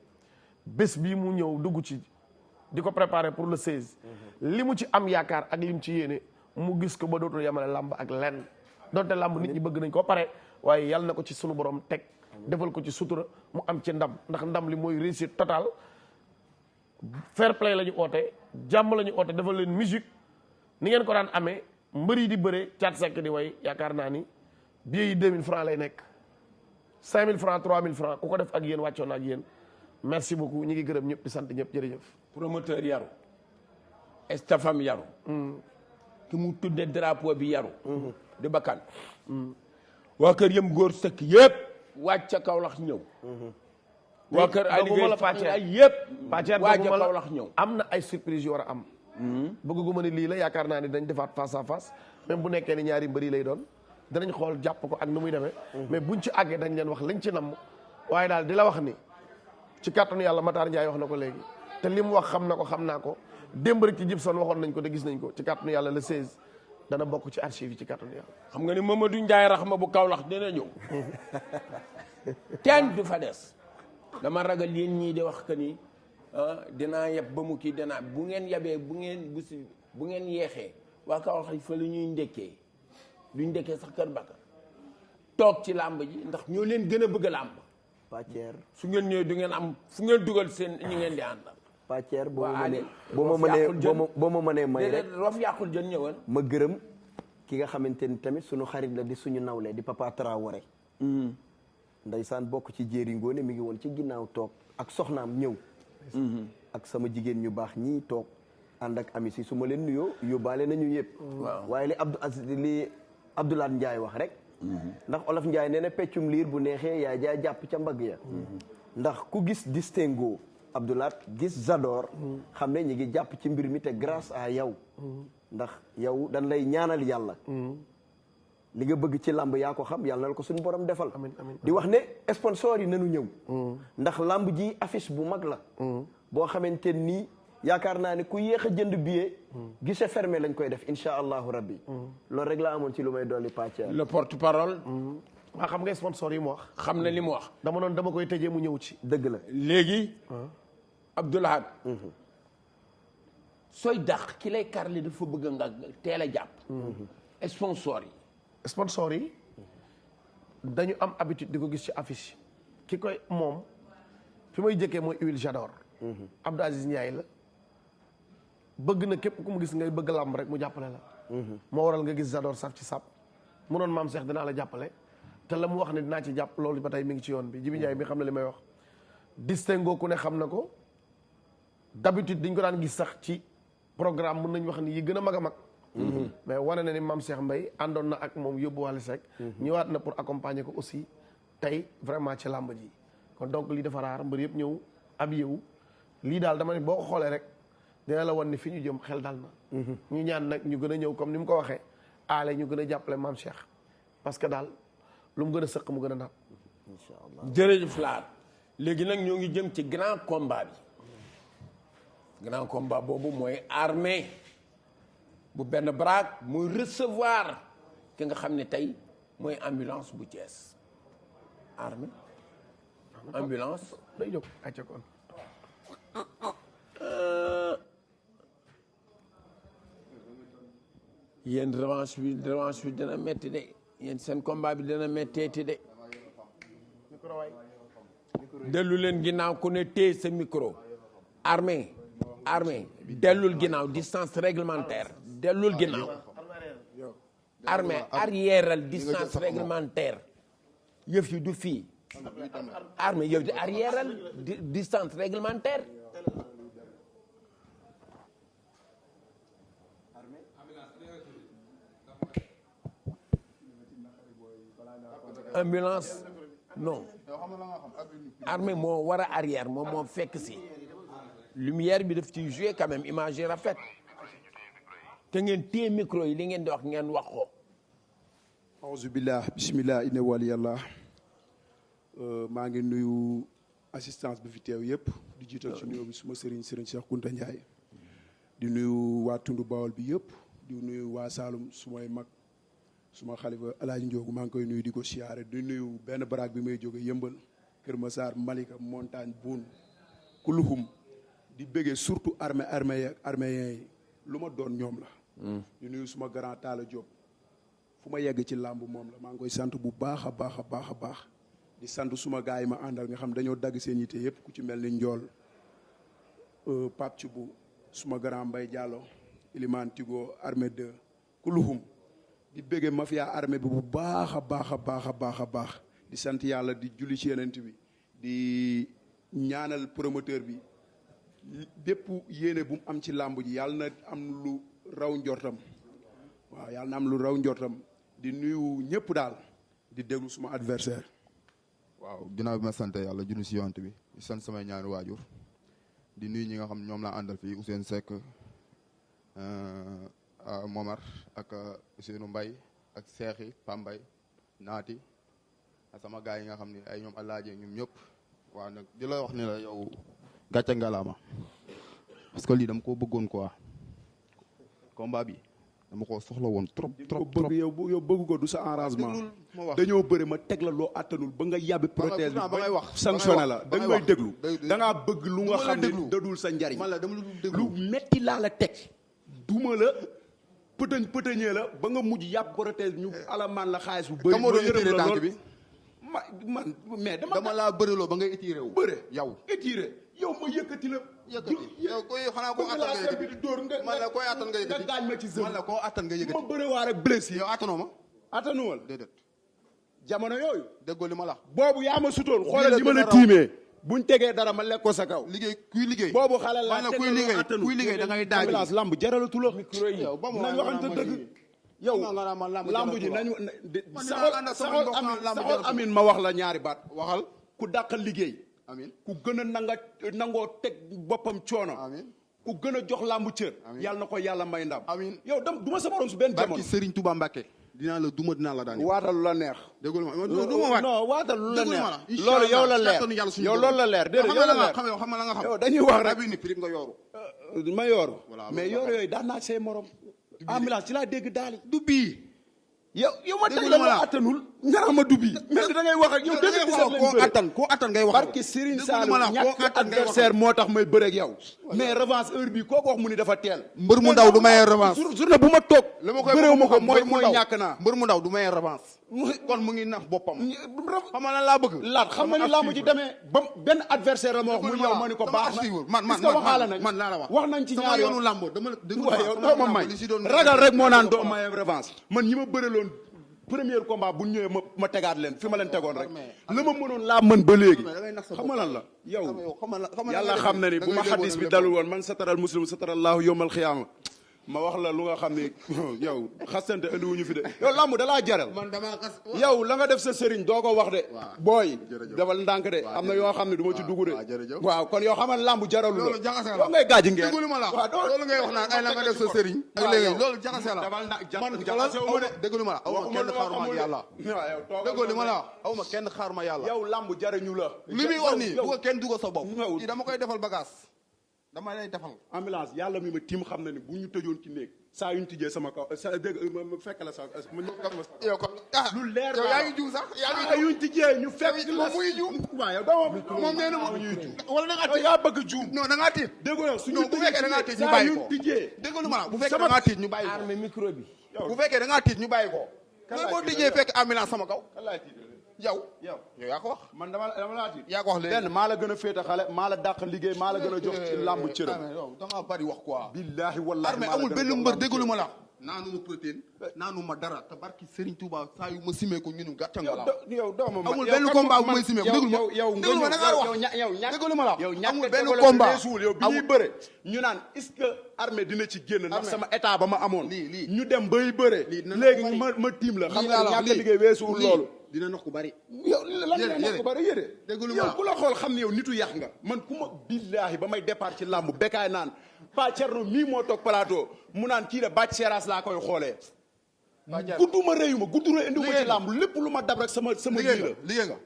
bés bii mu ñëw dugg ci di ko préparer pour le 16 li mu ci am yaakaar ak li mu ci yéene mu gis ko ba dootul yamale lamb ak lenn donte lamb nit ñi bëgg nañ ko pare waaye yàlla na ko ci sunu borom teg defal ko ci sutura mu am ci ndam ndax ndam li mooy réussite totale fair play la ñu oote jàmm la ñu oote defal leen musique ni ngeen ko daan amee mbër yi di bëre Thiat Seck di way yaakaar naa ni billet yi 2000 francs lay nekk 5000 francs 3000 francs ku ko def ak yéen wàccoon na ak yéen merci beaucoup ñi ngi gërëm ñëpp di sant ñëpp jërëjëf. promoteur yaru stafam yaru ki mu tudde drapeau bi yaru di Bakane waa kër yëm góor sëkk yëpp wàcc Kaolack ñëw waa kër ay yëpp wàcc Kaolack ñëw am na ay surprise yu war a am bëgguma ne lii la yaakaar naa ni dañ defaat face à face même bu nekkee ni ñaari mbëri lay doon danañ xool jàpp ko ak nu muy demee mais buñ ci àggee dañ leen wax lañ ci namm waaye daal di la wax ni ci kàttanu yàlla Matar Ndiaye wax na ko léegi te li mu wax xam na ko xam naa ko démb rek ci Gibson waxoon nañ ko te gis nañ ko ci kàttanu yàlla le 16 dana bokk ci archive yi ci kàttanu yàlla. xam nga ni Mamadou Ndiaye raxma bu Kaolack dina ñëw kenn du fa des dama ragal yéen ñii di wax que ni dinaa yeb ba mu kii dinaa bu ngeen yebee bu ngeen yeexee waa Kaolack fa la ñuy ndekkee duñ ndekkee sax kër Bakka toog ci làmb ji ndax ñoo leen gën a bëgg làmb Pathier su ngeen ñëwee du ngeen am fu ngeen dugal seen ñi ngeen di àndal. Pathier boo ma mënee may rek roof yàqul jën ñëwal. ma gërëm ki nga xamante ni tamit suñu xarit la di suñu nawle di Papa Traoré. Ndeysaan bokk ci jéeri ngoone mi ngi woon ci ginnaaw toog ak soxnaam ñëw. ak sama jigéen ñu baax ñii toog ànd ak ami si su ma leen nuyoo yóbbaale nañu yëpp. waaye li Abdoulaye Ndiaye wax rek. ndax Olof Ndiaye nee na peccum liir bu neexee yaa jaay jàpp ca mbagg ya. ndax ku gis distingo Abdoulaye gis Zador. xam ne ñi ngi jàpp ci mbir mi te grâce à yow. ndax yow dañ lay ñaanal yàlla. li nga bëgg ci làmb yaa ko xam yàlla na ko suñu borom defal. di wax ne sponsor yi nañu ñëw. ndax làmb ji affiche bu mag la. boo xamante nii yaakaar naa ne ku yéex a jënd billet. guichet fermé lañ koy def incha allahu rabbi. loolu rek laa amoon ci lu may dolli Pathier. le porte parole. waa xam nga sponsor yi mu wax. xam na li mu wax. dama koy tëjee mu ñëw ci. dëgg la léegi. Abdoulaye. sooy dàq ki lay karle dafa bëgg nga teel a jàpp. sponsor yi. sponsor yi dañu am habitude di ko gis ci affiche ki koy moom fi may jëkkee mooy huile Jador. Abdou Aziz Ndiaye la bëgg na képp ku mu gis ngay bëgg làmb rek mu jàppale la. moo waral nga gis Jador saf ci sap mu noon maam Cheikh dinaa la jàppale te la mu wax ne dinaa ci jàpp loolu ba tey mi ngi ci yoon bi Jibi Ndiaye mi xam na li may wax. distingo ku ne xam na ko d'habitude diñ ko daan gis sax ci programme mën nañu wax ni yi gën a mag a mag. mais wane na ni Mame Cheikh Mbaye àndoon na ak moom yóbbu Wally Seck ñëwaat na pour accompagner ko aussi tey vraiment ci làmb ji kon donc lii dafa raar mbër yëpp ñëw ab yeewu lii daal dama ne boo ko xoolee rek dina la wan ni fi ñu jëm xel dal na ñu ñaan nag ñu gën a ñëw comme ni mu ko waxee aale ñu gën a jàppale Mame Cheikh parce que daal lu mu gën a sëq mu gën a naat incha allah jërëjëf Laat léegi nag ñoo ngi jëm ci grand combat bi grand combat boobu mooy armée bu benn baraak muy recevoir ki nga xam ne tey mooy ambulance bu Thiès armée ambulance day jóg acca kon yéen revanche bi dina metti de yéen seen combat bi dina metteeti de dellu leen ginnaaw ku ne téye sa micro armée dellul ginnaaw distance réglementaire dellul ginnaaw armée arrièreal distance réglementaire yëf yi du fii armée yow di arrièreal distance réglementaire ambulance non armée moo war a arrière moom moo fekk si lumière bi daf ci jouer quand même image yi rafet te ngeen téye micro yi li ngeen di wax ngeen wax ko aouzubillah bismillah inna waliyallah maa ngi nuyu assistance bi fi teew yëpp di jiital ci nuyoo bi suma sëriñ Cheikh Kounta Ndiaye di nuyu waa tundu Bawol bi yëpp di nuyu waa Saalum sumay mag suma xalifa Alaaji Njoogu maa ngi koy nuyu di ko siyaare di nuyu benn baraag bi may jóge Yëmbal Kër Massar Malika Montagne Boune Kuluxum di bëggee surtout arméen yi lu ma doon ñoom la di nuyu suma grand Talla Diop fu ma yegg ci làmb moom la maa ngi koy sant bu baax a baax a baax a baax di sant suma gars yi ma àndal nga xam dañoo dagg seen yite yëpp ku ci mel ni Njool Pape Thioub suma grand Mbay Diallo Ilimane Tigo armée 2 Kuluxum di bëggee mafia armée bi bu baax a baax a baax a baax a baax di sant yàlla di julli ci yenent bi di ñaanal promoteur bi bépp yéene bu mu am ci làmb ji yàlla na am lu raw njortam waaw yàlla na am lu raw njortam di nuyu ñëpp daal di déglu suma adversaire waaw ginnaaw bi ma sant yàlla junni si yonent bi di sant samay ñaari waajur di nuyu ñi nga xam ñoom laa àndal fii Ousseynou Seck Momar ak Ousseynou Mbaye ak Seexi Pambay Naati ak sama gars yi nga xam ne ay ñoom alaaje ñoom ñëpp waaw nag di la wax ni la yow gàcce ngalaama parce que lii dama koo bëggoon quoi combat bi dama koo soxla woon trop bëgg yow bëgg ko du sa arrangement dañoo bëri ma teg la loo attanul ba nga yàbbi prothèse bi ba wax sanctionné la da nga may déglu da ngaa bëgg lu nga xam ne dadul sa njariñ lu metti laa la teg duma la pëtëñee la ba nga mujj yàpp prothèse ñu alamaan la xaalis bu bëri ma yërëm la lool man mais dama laa bëreloo ba ngay étiré wu. bëre yow étiré yow ma yëkkati la. yow koy xanaa koo attan nga yëkkati dóor nga man la koy attan nga yëkkati nga gaañ ma ci zone man la koo attan nga yëkkati ma bëre waa rek blessé yow attanoo ma attanuwal déedéet jamono yooyu déggoo li ma la boobu yaa ma sutoon xoolal li ma la tiimee buñ tegee dara ma lekk ko sa kaw liggéey kuy liggéey boobu xale laa man la kuy liggéey da ngay daaj ambulance lamb jaralatu la micro yi nañ waxante dëgg yow lamb ji nañu saxol amin ma wax la ñaari baat waxal ku dàqal liggéey amin ku gën a nangoo teg boppam coono amin ku gën a jox lamb cër yàlla na ko yàlla may ndam amin yow dam du ma sa morom su benn jamono barki Serigne Touba Mbacké dinaa la duma dinaa la daan waatal lu la neex déggul ma non waatal lu la neex loolu yow la leer yow loolu la leer déedéet yow la leer xam la nga xam yow dañuy wax rek ni prix nga yooru ma yooru mais yooru yooyu daan naa say morom ambulance ci laa dégg daali du bii yow ma teg la ma attanul ñara ma du bii mais da ngay wax ak yow koo attan ngay wax barki Serigne Saliou ñàkk adversaire moo tax may bëre ak yow mais revanche heure bi koo ko wax mu ni dafa teel mbër mu ndaw du mayee revanche journée bu ma toog bëréew ma ko mooy ñàkk naa mbër mu ndaw du mayee revanche kon mu ngi nax boppam xam nga lan laa bëgg laat xam nga ni laamu ji demee ba benn adversaire la ma wax mu yow ma ni ko baax na man waxaala nañ man laa la wax wax nañ ci ñaar yoonu lamb dama waaw yow doo ma may ragal rek moo naan doo mayee revanche man ñi ma bëreloon premier combat bu ñëwee ma tegaat leen fi ma leen tegoon rek la ma mënoon laa mën ba léegi xam nga lan la yow yàlla xam na ni bu ma xadis bi dalul woon man sataral muslim satarallahu yawmal xiyaama ma wax la lu nga xam ne yow xasante andi wuñu fi de yow lamb dalaa jaral yow la nga def sa sëriñ doo ko wax de booy defal ndànk de am na yoo xam ne du ma ci dugg de waaw kon yoo xamal lamb jaralu la yow ngay gaaji ngeen loolu ngay wax naan ay la nga def sa sëriñ ak léegi loolu jaxase la man déglu ma la aw ma kenn xaaruma yàlla déggoo li ma la aw ma kenn xaaruma yàlla yow lamb jarañu la li muy wax nii bu ko kenn dugal sa bopp dama koy defal bagage dama lay defal ambulance yàlla mi ma tiim xam na ni bu ñu tëjoon ci néeg saa yu ñu tijjee sama kaw sa dégg ma fekk la sa ma yow kon lu leer yow yaa ngi juum sax saa yu ñu tijjee ñu fekk la muy juum waaw yow doo moom nee na ma ñuy juum wala da ngaa tiit yaa bëgg juum non da ngaa tiit déggoo yow suñu bu fekkee da ngaa tiit ñu saa bàyyi yu ko ñu tijjee déggoo lu ma la bu fekkee da ngaa tiit ñu bàyyi ko armé micro bi bu fekkee da ngaa tiit ñu bàyyi ko mais boo tijjee fekk ambulance sama kaw yow yaa ko wax man dama laa tiit yaa ko wax léegi benn maa la gën a féete xale maa la dàq liggéey maa la gën a jox ci làmb cëram yow da ngaa bari wax quoi billaahi wallaahi armée amul benn mbër déggalu ma la naanu ma protéine naanu ma dara te barki Serigne Touba saa yu ma simee ko ñunu gàcce nga la yow dooma amul benn combat bu may simee ko déglu ma yow déglu ma da ngaa wax yow ñàkk déglu ma la yow amul benn combat suul yow bi ñuy bëre ñu naan est-ce que armée dina ci génn ndax sama état ba ma amoon ñu dem bay bëre léegi ma tiim la xam nga ñàkk liggéey weesuwul loolu dina nox ku bari yow lan la nox ku bari yére déglu yow ku la xool xam ne yow nitu yàq nga man ku ma billaahi ba may départ ci làmb bekkaay naan Pa Thierno mii moo toog plateau mu naan kii de bàcc seeraas laa koy xoolee gudduma réyuma guddura indi ma ci làmb lépp lu ma dab rek sama lii la liggéey nga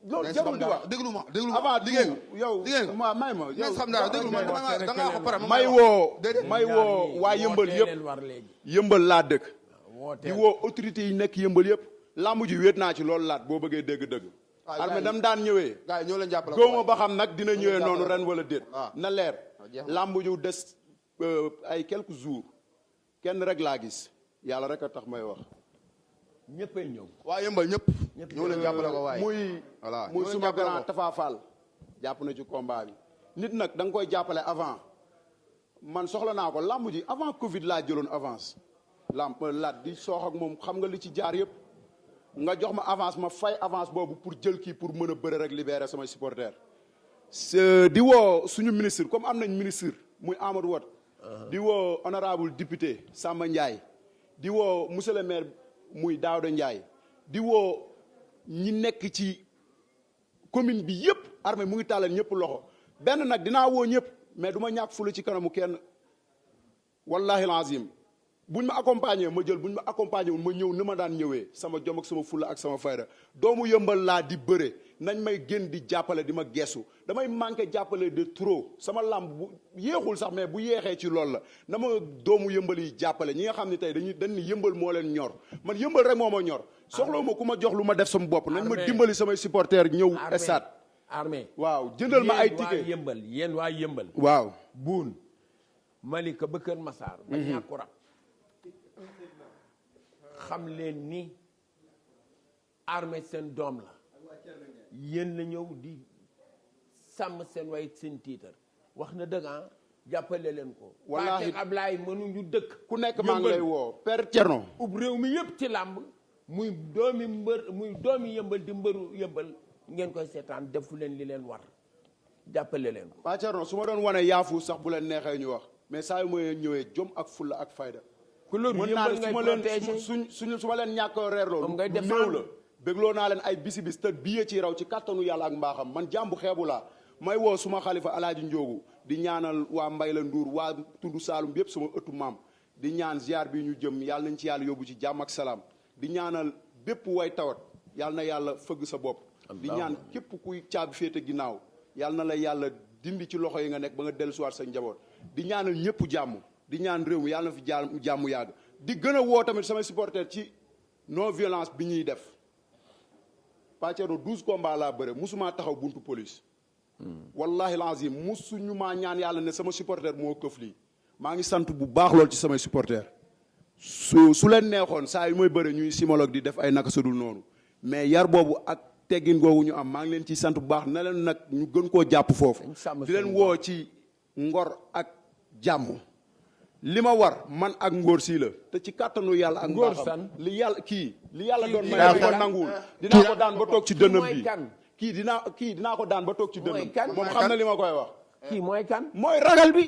loolu jarul di wax déglu ma avant liggéey nga yow ma may ma yow xam naa déglu ma da nga wax pare may woo waa yëmbal yëpp yëmbal laa dëkk di woo autorités yi nekk yëmbal yëpp làmb ji wéet naa ci loolu laat boo bëggee dégg-dëgg armée dam daan ñëwee gars yi ñoo leen jàppale góoma ba xam nag dina ñëwee noonu ren wala déet na leer làmb ju des ay quelques jours kenn rek laa gis yàlla rek a tax may wax ñëppay ñëw waa yëmbal ñëpp ñoo leen jàppale ko waaye muy suma grand Tafa Fall jàpp na ci combat bi nit nag da nga koy jàppale avant man soxla naa ko làmb ji avant Covid laa jëloon avance lamb laat di soox ak moom xam nga li ci jaar yëpp nga jox ma avance ma fay avance boobu pour jël kii pour mën a bëre rek libérer samay supporters di woo suñu ministre comme am nañ ministre muy Amadou Wat di woo honorable député Samba Ndiaye di woo monsieur le maire muy Daouda Ndiaye di woo ñi nekk ci commune bi yëpp armée mu ngi tàllal ñëpp loxo benn nag dinaa woo ñëpp mais du ma ñàkk fula ci kanamu kenn wallahi lazim buñ ma accompagner ma jël buñ ma accompagner wul ma ñëw ni ma daan ñëwee sama jom ak sama fulla ak sama fayda doomu yëmbal laa di bëre nañ may gën di jàppale di ma geesu damay manqué jàppale de trop sama làmb bu yéexul sax mais bu yeexee ci loolu la na ma doomu yëmbal yi jàppale ñi nga xam ne tey dañ ni yëmbal moo leen ñor man yëmbal rek moo ma ñor soxlawu ma ku ma jox lu ma def sama bopp nañ ma dimbali samay supporters ñëw stade armée waaw jëndal ma ay ticket yéen waa yëmbal waaw buun Malika ba Kër Massar ba ñàkku rab xam leen ni armée seen doom la yéen la ñëw di sàmm seen way seen tiitar wax na dëgg jàppale leen ko. wallaahi Pathé Ablaye mënuñu dëkk. ku nekk maa ngi lay woo Père Thierno. ub réew mi yëpp ci làmb muy doomi mbër muy doomi yëmbal di mbëru yëmbal ngeen koy seetaan defu leen li leen war jàppale leen ko. Père Thierno su ma doon wane yaafu sax bu leen neexee ñu wax mais saa yu ma ñëwee jom ak fulla ak fayda. couleur yëmbal ngay protégé su ma leen ñàkk reerloo. ngay def néew la bégloo naa leen ay bisi bis te biye ci raw ci kattanu yàlla ak mbaaxam man jàmbu xeebu laa may woo suma xalifa alaaji Njoogu di ñaanal waa Mbay la Nduur waa Tundu Saalum yëpp sama ëttu maam di ñaan ziar bi ñu jëm yàlla nañ ci yàlla yóbbu ci jàmm ak salaam di ñaanal bépp way tawat yàlla na yàlla fëgg sa bopp di ñaan képp kuy caabi féete ginnaaw yàlla na la yàlla dindi ci loxo yi nga nekk ba nga dellusiwaat sa njaboot di ñaanal ñëpp jàmm di ñaan réew mi yàlla na fi jàmm yàgg di gën a woo tamit samay supporters ci non violence bi ñuy def Pàccero 12 combats laa bëre musuma taxaw buntu police wallahi lazim musuñu maa ñaan yàlla ne sama supporter moo këf lii maa ngi sant bu baax lool ci samay supporter su leen neexoon saa yu mooy bëre ñuy simologue di def ay naka sadul noonu mais yar boobu ak teggin googu ñu am maa ngi leen ciy sant bu baax ne leen nag ñu gën koo jàpp foofu di leen woo ci ngor ak jàmm li ma war man ak ngóor sii la te ci kàttanu yàlla ak mbaaxam li yàlla doon may ko nanguwul dinaa ko daan ba toog ci dënnam bi kii dinaa ko daan ba toog ci dënnam moom xam na li ma koy wax kii mooy kan mooy ragal bi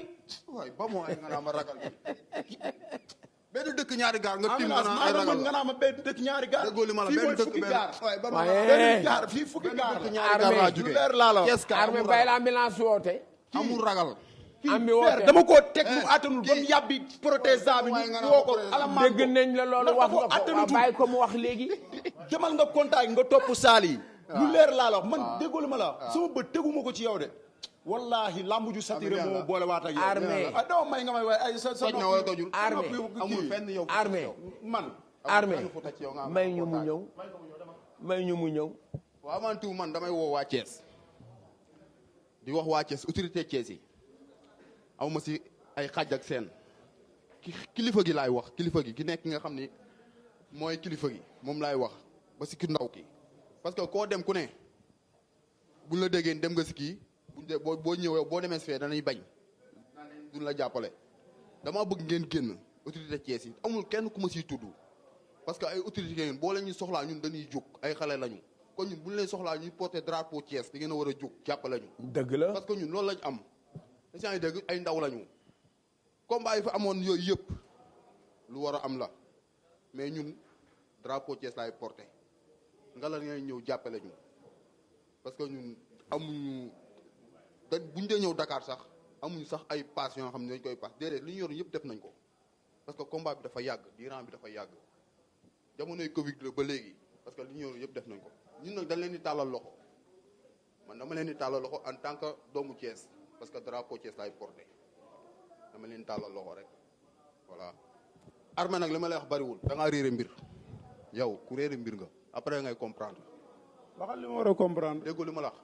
waay ba moo ay nga naa ma ragal bi benn dëkk ñaari gaar nga tim nga naa ma benn dëkk ñaari gaar déggoo li ma la fii benn mooy dëkk fukki benn gaar waay ba benn gaar fii fukki gaar ñaari gaar laa jógee lu leer laa la wax armée bay la ambulance woote amul ragal kii dama koo teg lu attanul ba mu yàbbi protestant bi ñu woo ko alamaan dégg nañ la loolu wax nga ko waaw bàyyi ko mu wax léegi demal nga contact nga topp saal yi lu leer laa la wax man déggoo li ma la wax sama bët teguma ko ci yow de wallahi lambu ju satiré moo boole waat ak yow armée dama may nga may waaye ay sa na wala tojul armée amul fenn yow armée man armée may ñu mu ñëw may ñu mu ñëw waaw man tout man damay woo waa Thiès di wax waa Thiès autorité Thiès yi awma si ay xaaj ak seen kilifa gi laay wax kilifa gi ki nekk nga xam ni mooy kilifa gi moom laay wax ba si ki ndaw ki parce que koo dem ku ne buñ la déggee dem nga si kii boo ñëwee boo demee si fee danañ bañ duñ la jàppale dama bëgg ngeen génn autorité Thiès yi amul kenn ku ma siy tudd parce que ay autorité ngeen boo leen ñu soxlaa ñun dañuy jóg ay xale lañu kon ñun buñ leen soxlaa ñuy porter drapeau Thiès da ngeen a war a jóg jàppale ñu dëgg la parce que ñun loolu lañ am da yi dégg ay ndaw lañu combat yi fa amoon yooyu yëpp lu war a am la mais ñun drapeau Thiès laay porté nga la ngay ñëw jàppale ñu parce que ñun amuñu da buñ dee ñëw Dakar sax amuñu sax ay pass yoo xam ne dañ koy pass déedéet li ñu yor yëpp def nañ ko parce que combat bi dafa yàgg diiran bi dafa yàgg jamonoy Covid la ba léegi parce que li ñu yor yëpp def nañ ko ñun nag dañ leen di tàllal loxo man dama leen di tàllal loxo en tant que doomu Thiès parce que drapeau Thiès laay porté dama leen tàllal loxo rek voilà. armée nag li ma lay wax bariwul da ngaa réere mbir yow ku réere mbir nga après ngay comprendre. waxal li ma war a comprendre. déggoo li ma la wax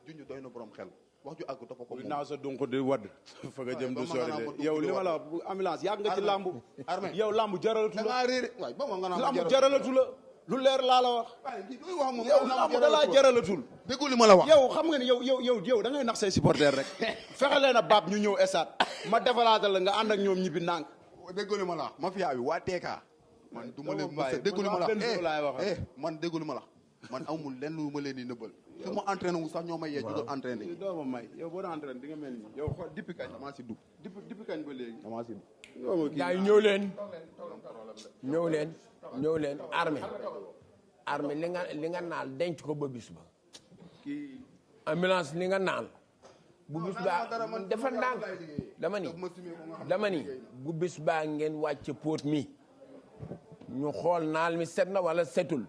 junj doy na borom xel wax ju àgg dafa ko moom. naa sa dunq di wadd. fa nga jëm du sori de yow li ma la wax ambulance yàgg nga ci làmb. armée yow làmb jaralatu la. da ngaa réere waay ba ma nga naan làmb jaralatu la. lu leer laa la wax. moom yow làmb da laa jaralatul. déggoo li ma la wax. yow xam nga ne yow da ngay nax say supporter rek. fexe leen a baab ñu ñëw esaat ma defalaatal la nga ànd ak ñoom ñibbi ndànk. déggoo li ma la wax mafia bi waa TK. man du ma leen mos a déggoo li ma la wax man déggoo li ma la wax man amul lenn lu ma leen di nëbbal. su ma entraîné wu sax ñoo may yee jugal entraîné yi. doo ma may yow boo doon entraîné di nga mel nii yow xool depuis kañ. damaa si dugg depuis kañ ba léegi. damaa si dugg. gars yi ñëw leen armée li nga naal denc ko ba bis ba ambulance li nga naal bu bis baa dafa ndànk dama ni bu bis baa ngeen wàcc póot mi ñu xool naal mi set na wala setul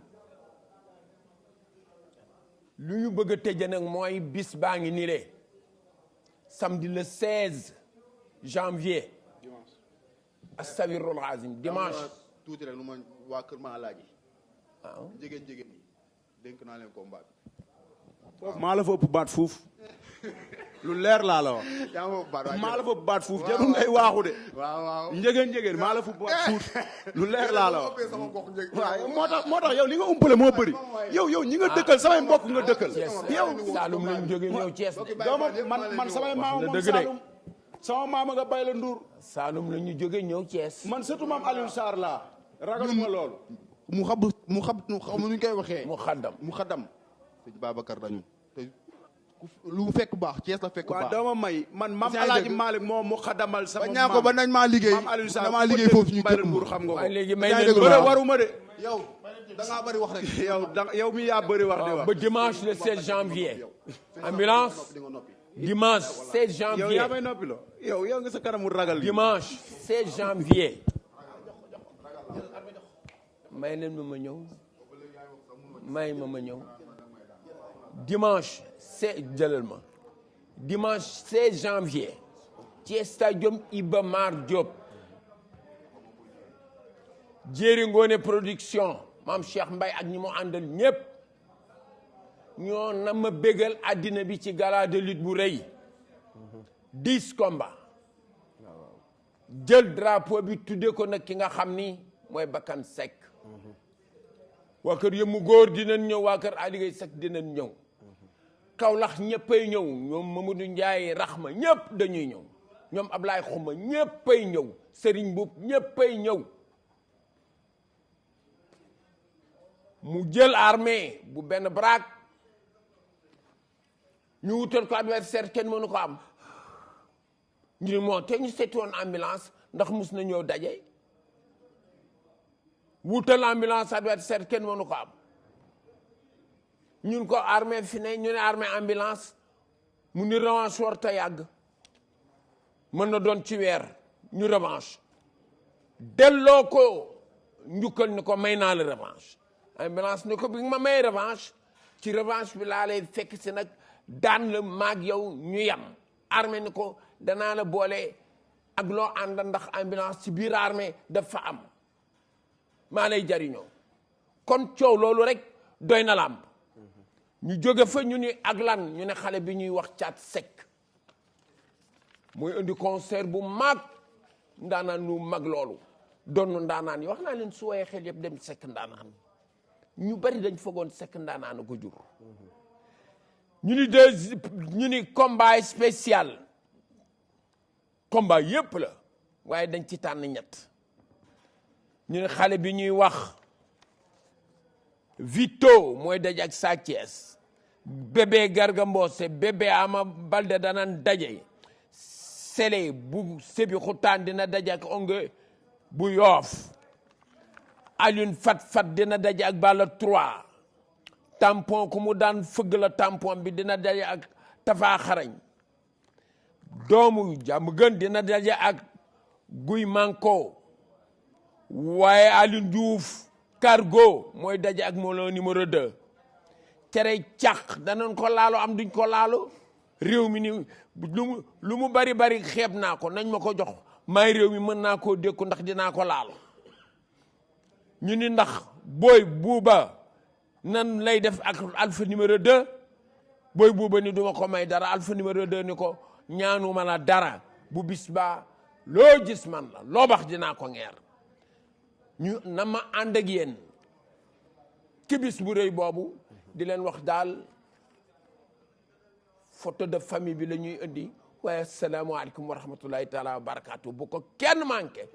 lu ñu bëgg a tëje nag mooy bis baa ngi nii le samedi le 16 janvier astafirul azim dimanche tuuti rek lu ma waa kër ma alaaji waaw jigéen ñi dénk naa leen combat bi maa la fa ëpp baat fuuf lu leer laa la wax maa la fa ëpp baat fuuf jarul ngay waaxu de waaw njëgeen maa la fa ëpp baat fuuf lu leer laa la wax waaw moo tax yow li nga umpale moo bëri yow ñi nga dëkkal samay mbokk nga dëkkal yow Saalum lañu jóge ñëw Thiès dooma man samay maama moom Saalum sama maama nga bay la Ndour Saalum la ñu jóge ñëw Thiès man surtout maam Alioune Sarr laa ragaluma loolu mu xam nu ñu koy waxee mu xaddam sëñ Babacar dañu te lu fekk baax Thiès la fekk baax waaw dama may man maam Alaaji Malick moom mu xadamal sama ñaa ko ba nañ maa liggéey maam Alioune Sarr damaa liggéey foofu ñu bay la Ndour xam nga ko léegi may leen bëre waruma de yow da ngaa bëri wax rek yow mi yaa bëri wax di wax ba dimanche le 16 janvier ambulance dimanche 16 janvier yow yaa may noppi lo yow nga sa kanamu ragal dimanche 16 janvier may leen ma ñëw dimanche jëlal ma dimanche 16 janvier ci stadium Iba Mar Diop Jéeri Ngoone production maam Cheikh Mbaye ak ñi mu àndal ñépp ñoo na ma bégal àddina bi ci gala de lutte bu rëy 10 combats jël drapeau bi tuddee ko nag ki nga xam ni mooy Bakkan Seck waa kër Yëmmu Góor dinañ ñëw waa kër Aligay Seck dinañ ñëw Kawlax ñëppay ñëw ñoom Mamadou Ndiaye Raxma ñëpp dañuy ñëw ñoom Ablaye Xuma ñëppay ñëw Serigne Mboup ñëppay ñëw mu jël armée bu benn baraak ñu wutal ko adversaire kenn mënu ko am ñu ne moo te ñu seeti woon ambulance ndax mus na ñëw daje wutal ambulance adversaire kenn mënu ko am ñun ko armée fi ne ñu ne armée ambulance mu ni revanche war ta yàgg mën na doon ci weer ñu revanche delloo ko njukkal ni ko may naa la revanche ambulance ni ko bi ma may revanche ci revanche bi laa lay fekk si nag daan la maag yow ñu yem armée ni ko danaa la boole ak loo ànd ndax ambulance ci biir armée dafa am maa lay jariñoo kon coow loolu rek doy na làmb ñu jóge fa ñu ni ak lan ñu ne xale bi ñuy wax Caat Seck mooy indi concert bu mag ndaanaan nu mag loolu doon ndaanaan yi wax naa leen su woyee xel yëpp dem Seck ndaanaan ñu bari dañ fogoon Seck ndaanaan ko jur ñu ni combat spécial combat yépp la waaye dañ ci tànn ñett ñu ne xale bi ñuy wax Vito mooy daje ak Sa Thiès bébé Garga Mbossé bébé Ama Baldé danan daje Sélé bu Sébi Xutaan dina daje ak Ongue bu Yoof Alioune Fat dina daje ak Balla 3 tampon ku mu daan fëgg la tampon bi dina daje ak Tafa Xarañ doomu jàmm gën dina daje ak Guy Manko waaye Alioune Diouf Cargo mooy daje ak Molo numéro 2 cere càq danañ ko laalo am duñ ko laalo réew mi ni lu mu bari xeeb naa ko nañ ma ko jox maay réew mi mën naa koo dékku ndax dinaa ko laalo ñu ni ndax booy buuba nan lay def ak alpha numéro 2 booy buuba ni duma ko may dara alpha numéro 2 ni ko ñaanuma la dara bu bis ba loo gis man la loo bax dinaa ko ngeer ñu na ma ànd ak yéen ci bis bu rëy boobu di leen wax daal photo de famille bi la ñuy indi waaye asalaamaaleykum wa rahmatullahi taala wa barakaatu bu ko kenn manqué